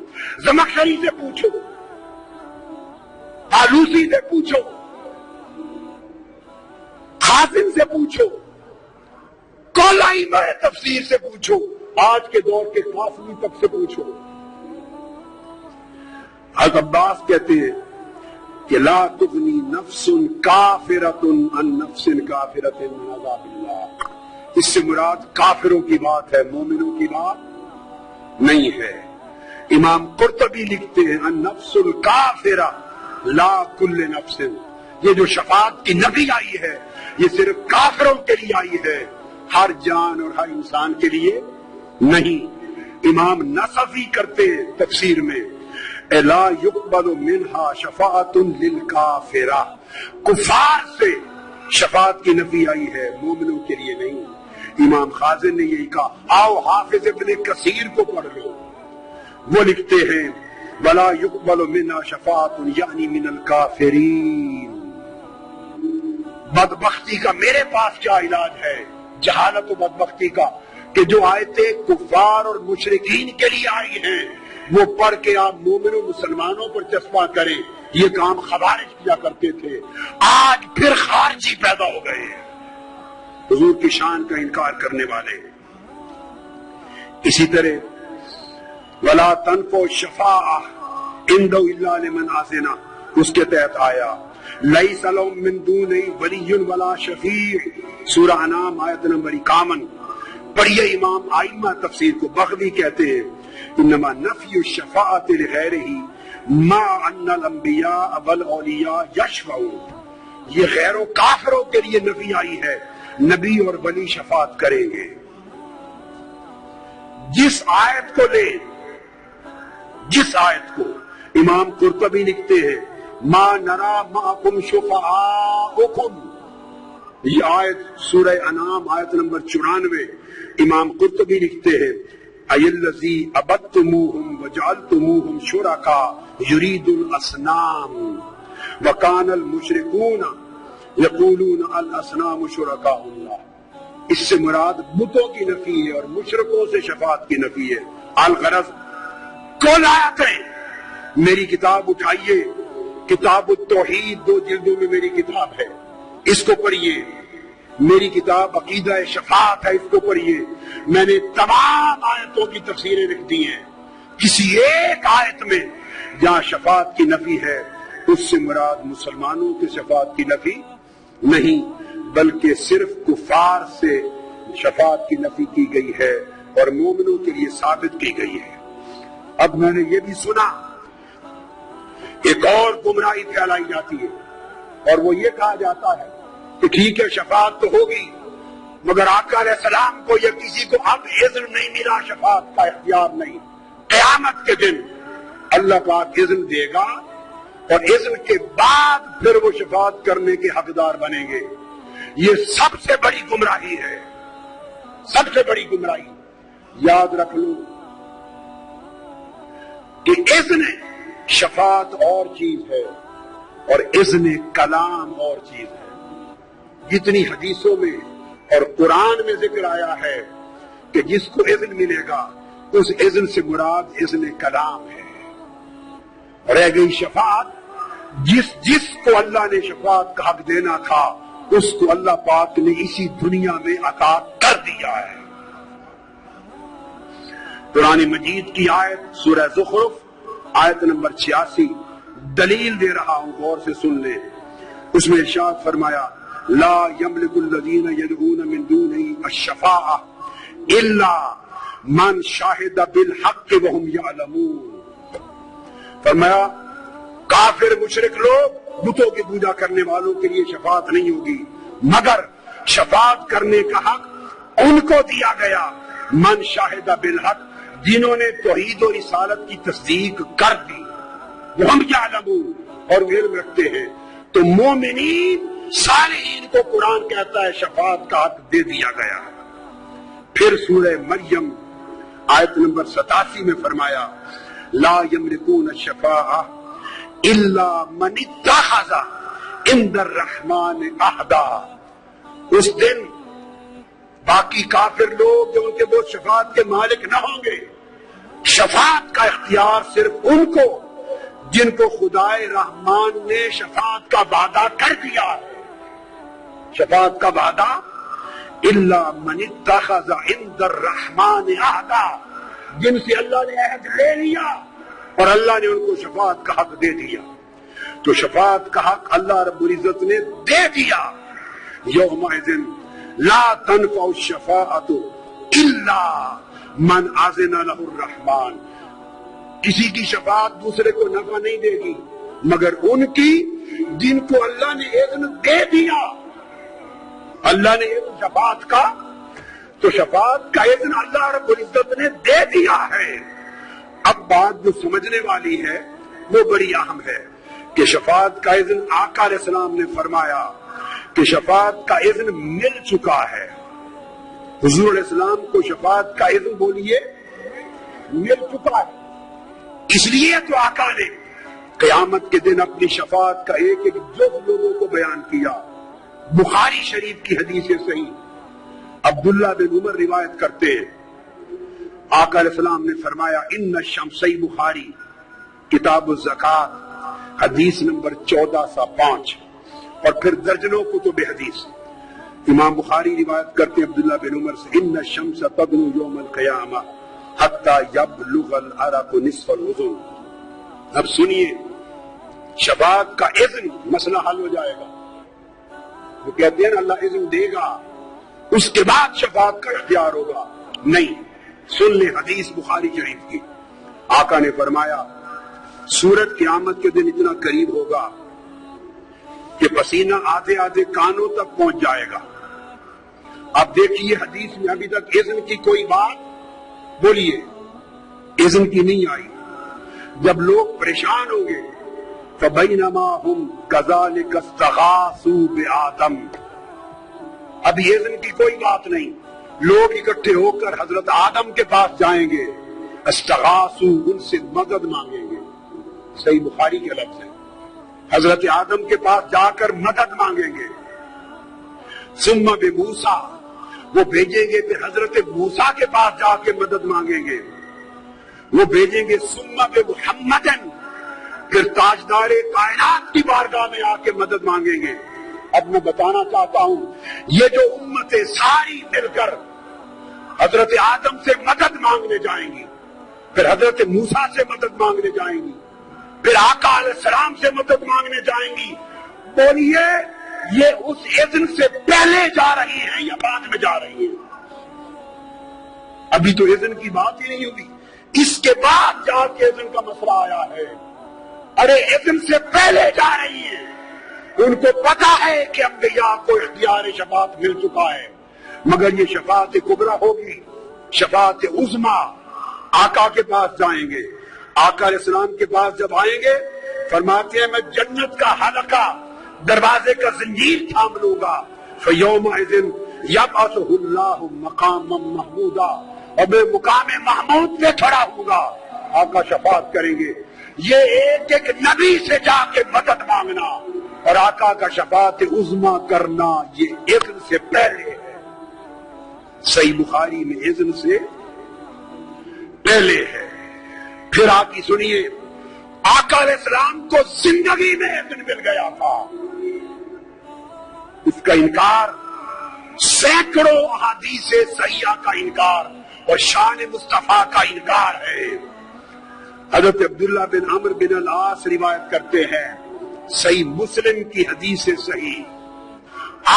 زمخشری سے پوچھو، آلوسی سے پوچھو، خازن سے پوچھو، کولائی میں تفسیر سے پوچھو، آج کے دور کے قاسمی تک سے پوچھو۔ حضرت عباس کہتے ہیں کہ لا تغنی نفس کافرۃ عن نفس کافرۃ من عذاب اللہ۔ اس سے مراد کافروں کی بات ہے، مومنوں کی بات نہیں ہے۔ امام قرطبی لکھتے ہیں النفس الکافرہ لا کل نفس، یہ جو شفاعت کی نفی آئی ہے یہ صرف کافروں کے لیے آئی ہے، ہر جان اور ہر انسان کے لیے نہیں۔ امام نصفی کرتے ہیں تفسیر میں لا يقبل منها شفاعت للکافرہ، کفار سے شفاعت کی نفی آئی ہے، مومنوں کے لیے نہیں۔ امام خازن نے یہی کہا۔ آؤ حافظ ابن کثیر کو پڑھ لو، وہ لکھتے ہیں ولا يقبل منها شفاعت یعنی من الکافرین۔ بدبختی کا میرے پاس کیا علاج ہے؟ جہالت و بدبختی کا کہ جو آیتیں کفار اور مشرکین کے لیے آئی ہیں وہ پڑھ کے آپ مومنوں مسلمانوں پر چسپاں کریں، یہ کام خوارج کیا کرتے تھے، آج پھر خارجی پیدا ہو گئے ہیں، حضور کی شان کا انکار کرنے والے۔ اسی طرح ولا تنفع الشفاعہ عنده الا لمن اذن، اس کے تحت آیا لیس لهم من دونہ ولی ولا شفیع، سورہ انعام آیت نمبر 51۔ پڑھیے امام ائمہ تفسیر کو، بغوی کہتے ہیں انما نفی الشفاعت لغیرہ مع ان الانبیاء والاولیاء یشفعون، یہ غیر و کافروں کے لیے نفی آئی ہے، نبی اور ولی شفاعت کریں گے۔ جس آیت کو لے، جس آیت کو، امام قرطبی لکھتے ہیں ما نرا معکم شفعاءکم، یہ آیت سورہ انعام آیت نمبر 94۔ امام قرطبی لکھتے ہیں ای الذی عبدتموہم وجعلتموہم شرکاء یرید الاصنام وکان المشرکون یقولون الاصنام شرکاء اللہ۔ اس سے مراد بتوں کی نفی ہے اور مشرکوں سے شفاعت کی نفی ہے۔ الغرض کل آیتیں، میری کتاب اٹھائیے، کتاب التوحید 2 جلدوں میں میری کتاب ہے، اس کو پڑھیے، میری کتاب عقیدہ شفاعت ہے، اس کو پڑھیے، میں نے تمام آیتوں کی تفسیریں لکھ دی ہیں، کسی ایک آیت میں جہاں شفاعت کی نفی ہے اس سے مراد مسلمانوں کی شفاعت کی نفی نہیں، بلکہ صرف کفار سے شفاعت کی نفی کی گئی ہے اور مومنوں کے لیے ثابت کی گئی ہے۔ اب میں نے یہ بھی سنا ایک اور گمراہی پھیلائی جاتی ہے، اور وہ یہ کہا جاتا ہے کہ ٹھیک ہے شفاعت تو ہوگی، مگر آقا علیہ السلام کو یا کسی کو اب اذن نہیں ملا، شفاعت کا اختیار نہیں، قیامت کے دن اللہ پاک اذن دے گا اور اذن کے بعد پھر وہ شفاعت کرنے کے حقدار بنیں گے۔ یہ سب سے بڑی گمراہی ہے، سب سے بڑی گمراہی۔ یاد رکھ لو کہ اذن شفاعت اور چیز ہے اور اذن کلام اور چیز ہے۔ جتنی حدیثوں میں اور قرآن میں ذکر آیا ہے کہ جس کو اذن ملے گا اس اذن سے مراد اذن کلام ہے۔ رہ گئی شفاعت، جس کو اللہ نے شفاعت کا حق دینا تھا اس کو اللہ پاک نے اسی دنیا میں عطا کر دیا ہے۔ قرآن مجید کی آیت سورہ زخرف آیت نمبر 86 دلیل دے رہا ہوں، غور سے سن لیں۔ اس میں ارشاد فرمایا لا یملک الذین یدعون من دونہ الشفاعہ الا من شاہد بالحق وہم یعلمون۔ فرمایا کافر مشرک لوگ بتوں کی پوجا کرنے والوں کے لیے شفاعت نہیں ہوگی، مگر شفاعت کرنے کا حق ان کو دیا گیا من شاہد بالحق، جنہوں نے توحید و رسالت کی تصدیق کر دی، وہم یعلمون، اور وہ علم رکھتے ہیں۔ تو مومنین صالحین کو قرآن کہتا ہے شفاعت کا حق دے دیا گیا۔ پھر سورہ مریم آیت نمبر 87 میں فرمایا لا یملکون الشفاعہ الا من اتخذ عند الرحمن عہدا۔ اس دن باقی کافر لوگ جو ان کے دوست شفاعت کے مالک نہ ہوں گے، شفاعت کا اختیار صرف ان کو جن کو خدائے رحمان نے شفاعت کا وعدہ کر دیا ہے۔ شفاعت کا وعدہ الا من اتخذ عند الرحمن عہدا، جن سے اللہ نے عہد لے لیا اور اللہ نے ان کو شفاعت کا حق دے دیا۔ تو شفاعت کا حق اللہ رب العزت نے دے دیا۔ یومئذ لا تنفع الشفاعۃ الا من اذن له الرحمن، کسی کی شفاعت دوسرے کو نفع نہیں دے گی مگر ان کی جن کو اللہ نے اذن دے دیا۔ اللہ نے اذن شفاعت کا، تو شفاعت کا اذن اللہ رب العزت نے دے دیا ہے۔ اب بات جو سمجھنے والی ہے وہ بڑی اہم ہے کہ شفاعت کا اذن آقا علیہ السلام نے فرمایا کہ شفاعت کا اذن مل چکا ہے۔ حضور علیہ السلام کو شفاعت کا اذن بولیے مل چکا ہے، اس لیے تو آقا نے قیامت کے دن اپنی شفاعت کا ایک ایک جز لوگوں کو بیان کیا۔ بخاری شریف کی حدیث صحیح عبداللہ بن عمر روایت کرتے ہیں، آقا علیہ السلام نے فرمایا ان الشمسی بخاری کتاب الزکات حدیث نمبر 1405، اور پھر درجنوں کتب حدیث امام بخاری روایت کرتے ہیں عبداللہ بن عمر سے ان الشمس تدنو یوم القیامہ حتی یبلغ العرق نصف الوزن۔ اب سنیے، شفاعت کا اذن مسئلہ حل ہو جائے گا۔ وہ کہتے ہیں اللہ اذن دے گا اس کے بعد شفاعت کا اختیار ہوگا، نہیں، سن لیں حدیث بخاری شریف کی۔ آقا نے فرمایا سورج قیامت کے دن اتنا قریب ہوگا کہ پسینہ آدھے آدھے کانوں تک پہنچ جائے گا۔ اب دیکھیے حدیث میں ابھی تک اذن کی کوئی بات بولیے اذن کی نہیں آئی۔ جب لوگ پریشان ہوں گے فَبَيْنَمَا هُمْ كَذَلِكَ اسْتَغَاثُوا بِآدَمَ، ابھی اذن کی کوئی بات نہیں، لوگ اکٹھے ہو کر حضرت آدم کے پاس جائیں گے، استغاثوا، ان سے مدد مانگیں گے۔ صحیح بخاری کے لفظ ہے، حضرت آدم کے پاس جا کر مدد مانگیں گے۔ ثم بموسیٰ، وہ بھیجیں گے پھر حضرت موسیٰ کے پاس جا کے مدد مانگیں گے۔ وہ بھیجیں گے ثم بمحمد، پھر تاجدار کائنات کی بارگاہ میں آ کے مدد مانگیں گے۔ اب میں بتانا چاہتا ہوں یہ جو امتیں ساری مل کر حضرت آدم سے مدد مانگنے جائیں گی، پھر حضرت موسیٰ سے مدد مانگنے جائیں گی، پھر آقا علیہ السلام سے مدد مانگنے جائیں گی، بولیے یہ اس اذن سے پہلے جا رہی ہیں یا بعد میں جا رہی ہیں؟ ابھی تو اذن کی بات ہی نہیں ہوئی، اس کے بعد جا کے اذن کا مسئلہ آیا ہے۔ ارے اذن سے پہلے جا رہی ہیں، ان کو پتا ہے کہ انبیاء کو اختیار شفاعت مل چکا ہے، مگر یہ شفاعت کبریٰ ہوگی، شفاعت عظمیٰ۔ آقا کے پاس جائیں گے، آقا علیہ السلام کے پاس جب آئیں گے فرماتے ہیں میں جنت کا حلقہ دروازے کا زنجیر تھام لوں گا، فَيَوْمَئِذٍ يَبْعَثُهُ اللَّهُ مَقَامًا مَحْمُودًا، اور میں مقام محمود پہ کھڑا ہوں گا۔ آقا شفاعت کریں گے۔ یہ ایک ایک نبی سے جا کے مدد مانگنا اور آقا کا شفاعت عظمیٰ کرنا یہ اذن سے پہلے ہے۔ صحیح بخاری میں اذن سے پہلے ہے۔ پھر آپ کی سنیے، آقا علیہ السلام کو زندگی میں اذن مل گیا تھا، اس کا انکار سینکڑوں احادیث صحیحہ کا انکار اور شان مصطفیٰ کا انکار ہے۔ حضرت عبداللہ بن عمرو بن العاص روایت کرتے ہیں، صحیح مسلم کی حدیث صحیح،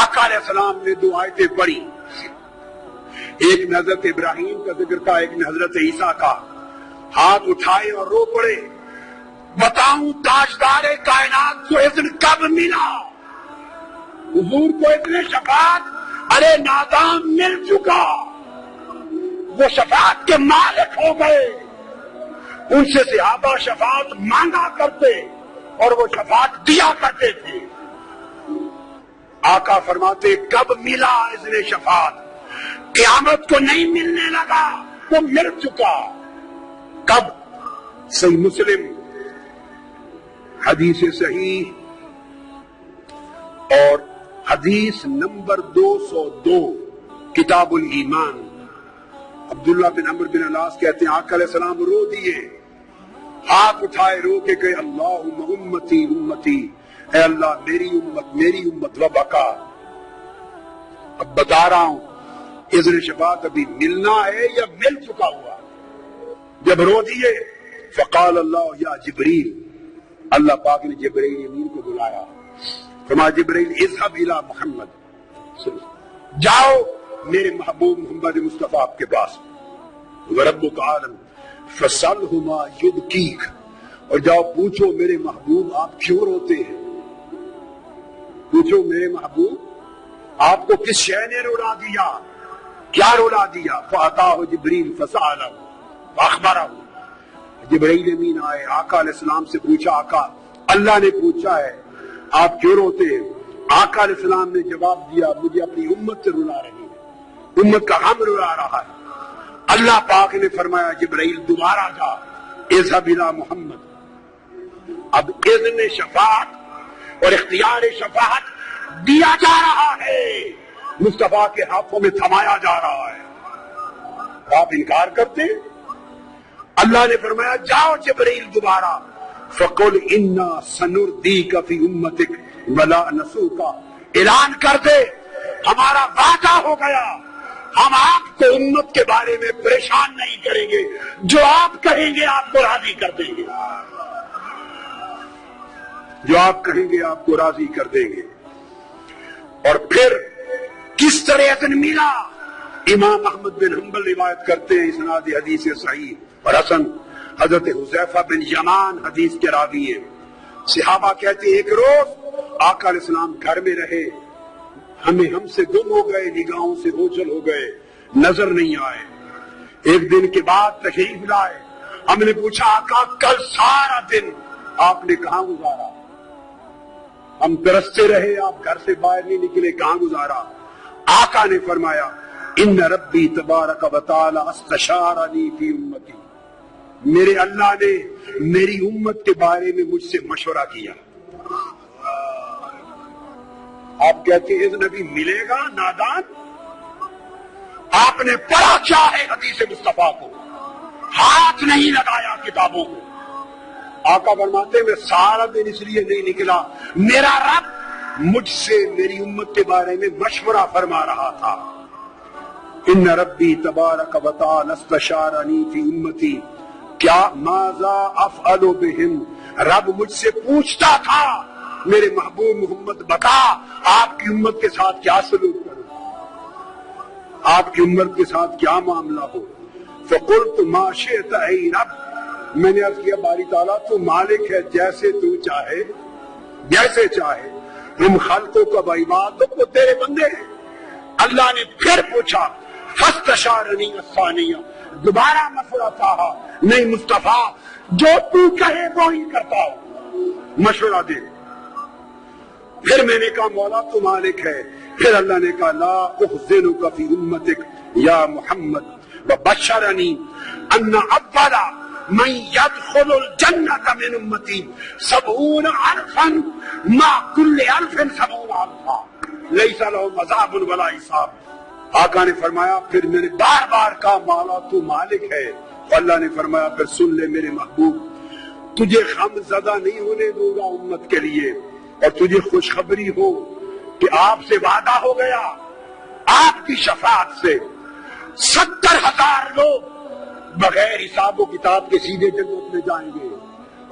آقا علیہ السلام نے دو آیتیں پڑھی، ایک میں حضرت ابراہیم کا ذکر تھا، ایک میں حضرت عیسیٰ کا، ہاتھ اٹھائے اور رو پڑے، بتاؤں تاجدار کائنات کو اذن کب ملا؟ حضور کو اذن شفاعت ارے نادام مل چکا، وہ شفاعت کے مالک ہو گئے، ان سے صحابہ شفاعت مانگا کرتے اور وہ شفاعت دیا کرتے تھے۔ آقا فرماتے کب ملا اذن شفاعت؟ قیامت کو نہیں ملنے لگا، وہ مل چکا۔ کب؟ صحیح مسلم حدیث صحیح اور حدیث نمبر 202 کتاب الایمان۔ عبداللہ بن عمرو بن العاص کہتے ہیں آقا علیہ السلام رو دیے، ہاتھ اٹھائے، رو کے کہے اللہم امتی امتی، اے اللہ میری امت وبکا۔ اب بتا رہا ہوں اذن شفاعت ابھی ملنا ہے یا مل چکا ہوا؟ جب رو دیے فقال اللہ یا جبریل، اللہ پاک نے جبرائیل امین کو بلایا، فرمایا جبرائیل اذهب الى محمد، جاؤ میرے محبوب محمد مصطفیٰ آپ کے پاس، وربک عالم فسلہ ما یبکیک، اور جاؤ پوچھو میرے محبوب آپ کیوں روتے ہیں، پوچھو میرے محبوب آپ کو کس شے نے رولا دیا، کیا رولا دیا؟ فاتاہ جبریل فسالہ فاخبرہ، جبرائیل امین آئے، آقا علیہ السلام سے پوچھا، آقا اللہ نے پوچھا ہے آپ کیوں روتے ہیں؟ آقا علیہ السلام نے جواب دیا مجھے اپنی امت سے رلا رہی ہے، امت کا غم رلا رہا ہے۔ اللہ پاک نے فرمایا جبرائیل دوبارہ جا، اذهب الى محمد۔ اب اذن شفاعت اور اختیار شفاعت دیا جا رہا ہے، مصطفیٰ کے ہاتھوں میں تھمایا جا رہا ہے، آپ انکار کرتے ہیں؟ اللہ نے فرمایا جاؤ جبرائیل دوبارہ، فقل انا سنردیک فی امتک ولا نسوکا، اعلان کر دے ہمارا وعدہ ہو گیا، ہم آپ کو امت کے بارے میں پریشان نہیں کریں گے، جو آپ کہیں گے آپ کو راضی کر دیں گے، جو آپ کہیں گے آپ کو راضی کر دیں گے۔ اور پھر کس طرح اذن ملا؟ امام احمد بن حنبل روایت کرتے ہیں، اسناد حدیث صحیح اور حسن، حضرت حذیفہ بن یمان حدیث کے راوی ہیں، صحابہ کہتے ہیں ایک روز آقا علیہ السلام گھر میں رہے، ہم سے گم ہو گئے، نگاہوں سے اوجھل ہو گئے، نظر نہیں آئے۔ ایک دن کے بعد تشریف لائے، ہم نے پوچھا آقا کل سارا دن آپ نے کہاں گزارا؟ ہم ترستے رہے، آپ گھر سے باہر نہیں نکلے، کہاں گزارا؟ آقا نے فرمایا ان ربی تبارک و تعالی استشارنی فی امتی، میرے اللہ نے میری امت کے بارے میں مجھ سے مشورہ کیا۔ آپ کہتے ہیں نبی ملے گا نادان؟ آپ نے پڑھا کیا ہے حدیث مصطفیٰ کو، ہاتھ نہیں لگایا کتابوں کو۔ آقا فرماتے میں سارا دن اس لیے نہیں نکلا، میرا رب مجھ سے میری امت کے بارے میں مشورہ فرما رہا تھا. ان ربی تبارک و تعالی استشارنی فی امتی کیا ماذا افعل بہم. رب مجھ سے پوچھتا تھا میرے محبوب محمد بتا آپ کی امت کے ساتھ کیا سلوک کروں، آپ کی امت کے ساتھ کیا معاملہ ہو. فقلت ما شئت اے رب، میں نے عرض کیا باری تعالیٰ تو مالک ہے، جیسے تو چاہے جیسے چاہے، ہم خلقوں کا عباد وہ تیرے بندے ہیں. اللہ نے پھر پوچھا فاستشارنی الثانیہ، دوبارہ مشورہ چاہا. نہیں مصطفیٰ جو تو کہے وہ ہی کرتا ہوں، مشورہ دے. پھر میں نے کہا مولا تو مالک ہے. پھر اللہ نے کہا لا احزنک فی امتک یا محمد وبشرنی ان اول من يدخل الجنة من امتی 70,000 ما كل 1000 70,000 ليس لهم عذاب ولا حساب. آقا نے فرمایا پھر میں نے بار بار کہا مولا تو مالک ہے. اللہ نے فرمایا پھر سن لے میرے محبوب، تجھے غم زدہ نہیں ہونے دوں گا امت کے لیے، اور تجھے خوشخبری ہو کہ آپ سے وعدہ ہو گیا آپ کی شفاعت سے 70,000 لوگ بغیر حساب و کتاب کے سیدھے جنت میں جائیں گے.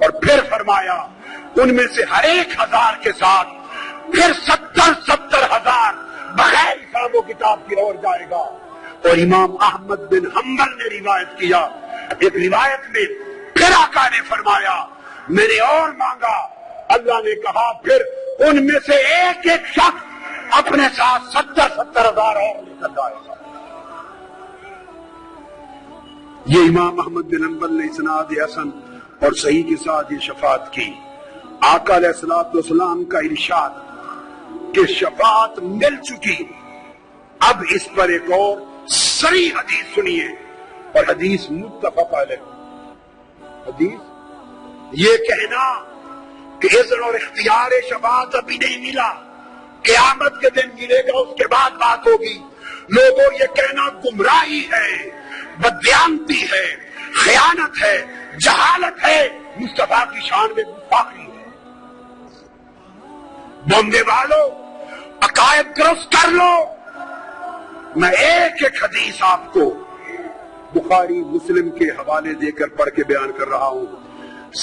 اور پھر فرمایا ان میں سے ہر 1,000 کے ساتھ پھر 70,000 بغیر حساب و کتاب کی اور جائے گا. اور امام احمد بن حنبل نے روایت کیا، ایک روایت میں پھر آقا نے فرمایا میں نے اور مانگا. اللہ نے کہا پھر ان میں سے ایک ایک شخص اپنے ساتھ 70,000 اور لے کر جائے گا. یہ امام احمد بن حنبل نے اسناد حسن اور صحیح کے ساتھ یہ شفاعت کی. آقا علیہ الصلوۃ والسلام کا ارشاد کہ شفاعت مل چکی. اب اس پر ایک اور صحیح حدیث سنیے، اور حدیث متفق علیہ. حدیث یہ کہنا کہ اذن اور اختیار شفاعت ابھی نہیں ملا، قیامت کے دن ملے گا، اس کے بعد بات ہوگی. لوگوں یہ کہنا گمراہی ہے، بددیانتی ہے، خیانت ہے، جہالت ہے، مصطفیٰ کی شان میں گستاخی ہے. بومبے والو عقائد درست کر لو. میں ایک ایک حدیث آپ کو بخاری مسلم کے حوالے دے کر پڑھ کے بیان کر رہا ہوں.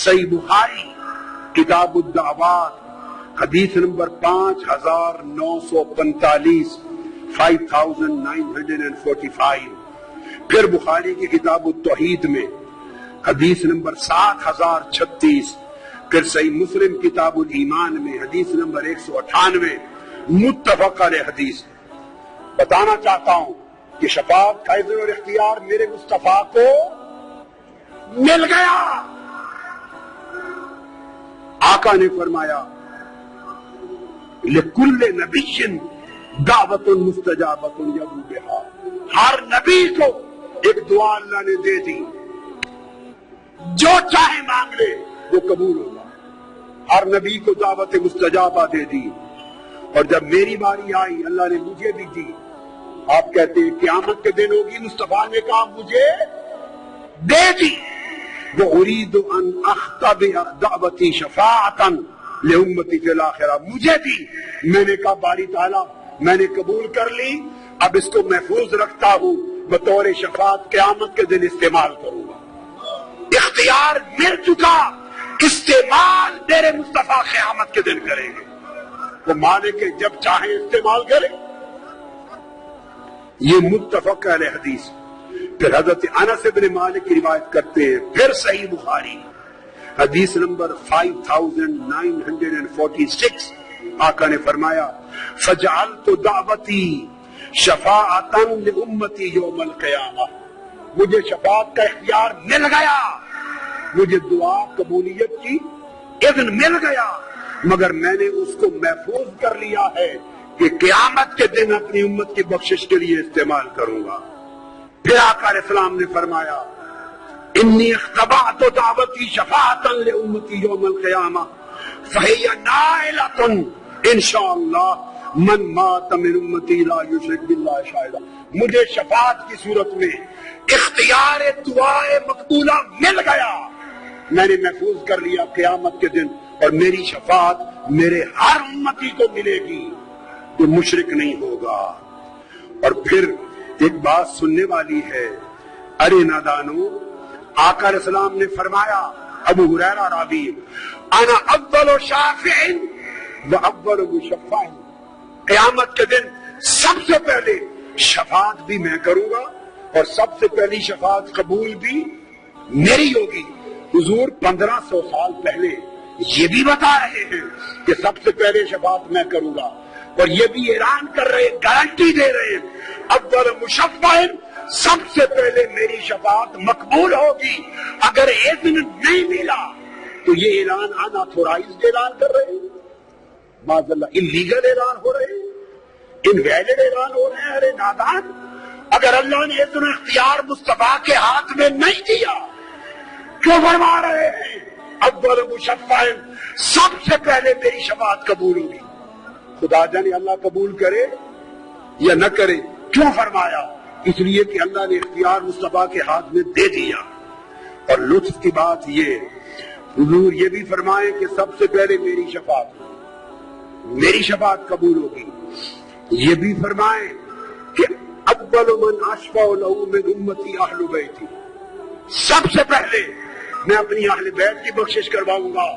صحیح بخاری کتاب الدعوات حدیث نمبر 5945 5945. پھر بخاری کی کتاب التوحید میں حدیث نمبر 7036. پھر صحیح مسلم کتاب الایمان میں حدیث نمبر 198. متفق علیہ حدیث. بتانا چاہتا ہوں کہ شفاعت کا اذن اور اختیار میرے مصطفیٰ کو مل گیا. آقا نے فرمایا لِكُلِّ نَبِيٍّ دعوت مستجابۃ یدعو بہا. ہر نبی کو ایک دعا اللہ نے دے دی، جو چاہے مانگ لے وہ قبول ہوگا. ہر نبی کو دعوت مستجابہ دے دی. اور جب میری باری آئی اللہ نے مجھے بھی دی. آپ کہتے ہیں قیامت کے دن ہوگی، مصطفیٰ نے کہا مجھے دے دی. وہ اريد ان اختبئ دعوتی شفاعتا لامتی فی الاخرہ، مجھے دی. میں نے کہا باری تعالیٰ میں نے قبول کر لی، اب اس کو محفوظ رکھتا ہوں، بطور شفاعت قیامت کے دن استعمال کروں گا. اختیار مل چکا، استعمال میرے مصطفیٰ قیامت کے دن کریں گے. وہ مالک جب چاہیں استعمال کریں. یہ متفق علیہ حدیث. پھر حضرت انس بن مالک کی روایت کرتے ہیں، پھر صحیح بخاری حدیث نمبر 5946. آقا نے فرمایا فجعلت دعوتی شفاعتا لامتی یوم القیامہ. مجھے شفاعت کا اختیار مل گیا، مجھے دعا قبولیت کی اذن مل گیا، مگر میں نے اس کو محفوظ کر لیا ہے کہ قیامت کے دن اپنی امت کی بخشش کے لیے استعمال کروں گا. پھر آقا علیہ السلام نے فرمایا انی اختبأت دعوتی شفاعتا لامتی یوم القیامہ فہی نائلۃ انشاءاللہ من مات من امتی لا یشرک باللہ شیئا. مجھے شفاعت کی صورت میں اختیار دعائے مقبولہ مل گیا، میں نے محفوظ کر لیا قیامت کے دن اور میری شفاعت میرے ہر امتی کو ملے گی جو مشرک نہیں ہوگا۔ اور پھر ایک بات سننے والی ہے، ارے نادانو، آقا علیہ السلام نے فرمایا، ابو ہریرہ راوی، انا اول شافع و اول مشفع، قیامت کے دن سب سے پہلے شفاعت بھی میں کروں گا اور سب سے پہلی شفاعت قبول بھی میری ہوگی۔ حضور 1500 سال پہلے یہ بھی بتا رہے ہیں کہ سب سے پہلے شفاعت میں کروں گا، اور یہ بھی اعلان کر رہے، گارنٹی دے رہے ہیں، اول مشفع، سب سے پہلے میری شفاعت مقبول ہوگی۔ اگر اذن نہیں ملا تو یہ اعلان اناتھورائزڈ اعلان کر رہے ہیں، معاذ اللہ انلیگل اعلان ہو رہے ہیں، انویلڈ اعلان ہو رہے ہیں۔ ارے نادان، اگر اللہ نے اذن اختیار مصطفیٰ کے ہاتھ میں نہیں دیا، کیوں فرما رہے ہیں اول مشفع، سب سے پہلے میری شفاعت قبول ہوگی؟ خدا جانے اللہ قبول کرے یا نہ کرے، کیوں فرمایا؟ اس لیے کہ اللہ نے اختیار مصطفیٰ کے ہاتھ میں دے دیا۔ اور لطف کی بات یہ، حضور یہ بھی فرمائیں کہ سب سے پہلے میری شفاعت قبول ہوگی، یہ بھی فرمائیں کہ اول من اشفع له من امتی اہل بیتی، سب سے پہلے میں اپنی اہل بیت کی بخشش کرواؤں گا۔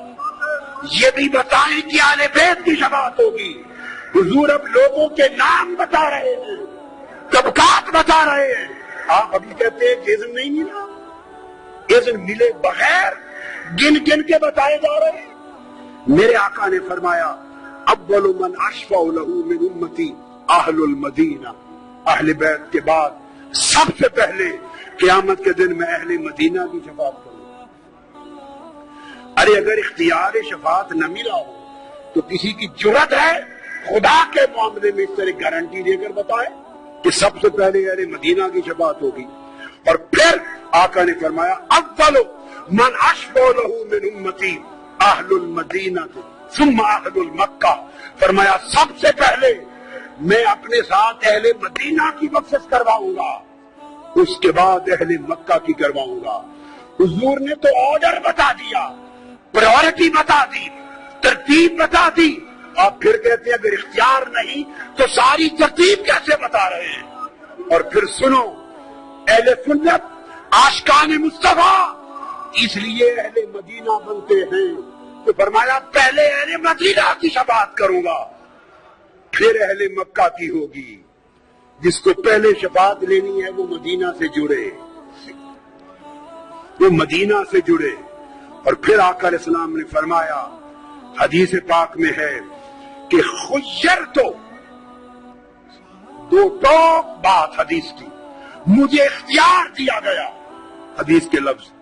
یہ بھی بتائیں کہ اہل بیت کی شفاعت ہوگی۔ حضور اب لوگوں کے نام بتا رہے ہیں، طبقات بتا رہے ہیں، آپ ابھی کہتے ہیں کہ اذن نہیں ملا، اذن ملے بغیر گن گن کے بتائے جا رہے ہیں۔ میرے آقا نے فرمایا اول من اشفع له من امتی اہل المدینہ، اہل بیت کے بعد سب سے پہلے قیامت کے دن میں اہل مدینہ کی شفاعت کروں گا۔ ارے اگر اختیار شفاعت نہ ملا ہو تو کسی کی جرأت ہے خدا کے معاملے میں اس طرح گارنٹی دے کر بتائے کہ سب سے پہلے اہل مدینہ کی شفاعت ہوگی؟ اور پھر آقا نے فرمایا اول من اشفع له من امتی اہل المدینہ ثم اہل المکہ، فرمایا سب سے پہلے میں اپنے ساتھ اہل مدینہ کی بخشش کرواؤں گا، اس کے بعد اہل مکہ کی کرواؤں گا۔ حضور نے تو آرڈر بتا دیا، پرائورٹی بتا دی، ترتیب بتا دی، آپ پھر کہتے ہیں اگر اختیار نہیں تو ساری ترتیب کیسے بتا رہے ہیں؟ اور پھر سنو، اہل سنت عاشقان مصطفیٰ اس لیے اہل مدینہ بنتے ہیں، تو فرمایا پہلے اہل مدینہ کی شفاعت کروں گا، پھر اہل مکہ کی ہوگی۔ جس کو پہلے شفاعت لینی ہے وہ مدینہ سے جڑے، وہ مدینہ سے جڑے۔ اور پھر آقا علیہ السلام نے فرمایا، حدیث پاک میں ہے کہ خیرت، دو ٹوک بات حدیث کی، مجھے اختیار دیا گیا، حدیث کے لفظ،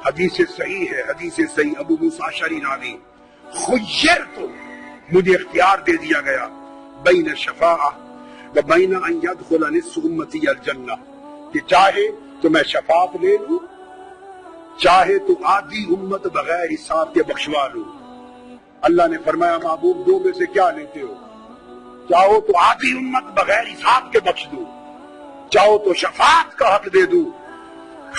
حدیث صحیح ہے، حدیث صحیح، ابو موسیٰ اشعری راوی، خیرت، مجھے اختیار دے دیا گیا، بین الشفاعہ و بین ان یدخل نصف امتی الجنہ، کہ چاہے تو میں شفاعت لے لوں، چاہے تو آدھی امت بغیر حساب کے بخشوا لوں۔ اللہ نے فرمایا محبوب دو میں سے کیا لیتے ہو؟ چاہو تو آدھی امت بغیر حساب کے بخش دوں، چاہو تو شفاعت کا حق دے دوں۔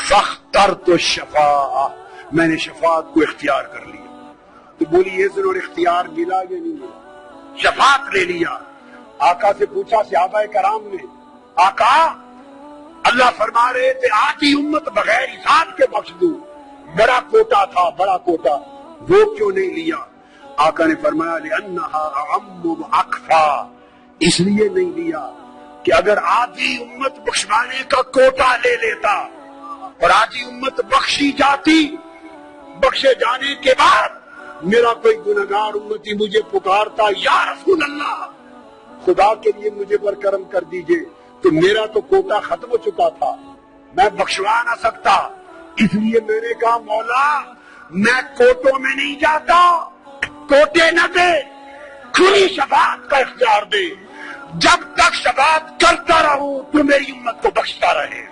فاخترت الشفاعہ، میں نے شفاعت کو اختیار کر لیا۔ تو بولی اذن اور اختیار ملا یا نہیں ملا؟ شفاعت لے لیا۔ آقا سے پوچھا صحابہ کرام نے، آقا اللہ فرما رہے تھے آدھی امت بغیر حساب کے بخش دوں، بڑا کوٹا تھا، بڑا کوٹا، وہ کیوں نہیں لیا؟ آقا نے فرمایا لأنها اعم واکفا، اس لیے نہیں لیا کہ اگر آدھی امت بخشوانے کا کوٹا لے لیتا اور آدھی امت بخشی جاتی، بخشے جانے کے بعد میرا کوئی گنہگار امتی مجھے پکارتا، یا رسول اللہ خدا کے لیے مجھے پر کرم کر دیجئے، تو میرا تو کوٹا ختم ہو چکا تھا، میں بخشوا نہ سکتا۔ اس لیے میں نے کہا مولا میں کوٹوں میں نہیں جاتا، کوٹے نہ دے، کھلی شفاعت کا اختیار دے، جب تک شفاعت کرتا رہوں تو میری امت کو بخشتا رہے۔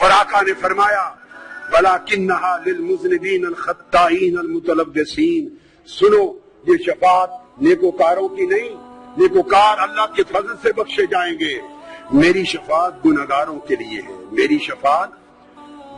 اور آقا نے فرمایا وَلَكِنَّهَا لِلْمُذْنِبِينَ الْخَطَّائِينَ الْمُتَلَبِّسِينَ، سنو یہ شفاعت نیکوکاروں کی نہیں، نیکوکار اللہ کے فضل سے بخشے جائیں گے، میری شفاعت گنہگاروں کے لیے ہے، میری شفاعت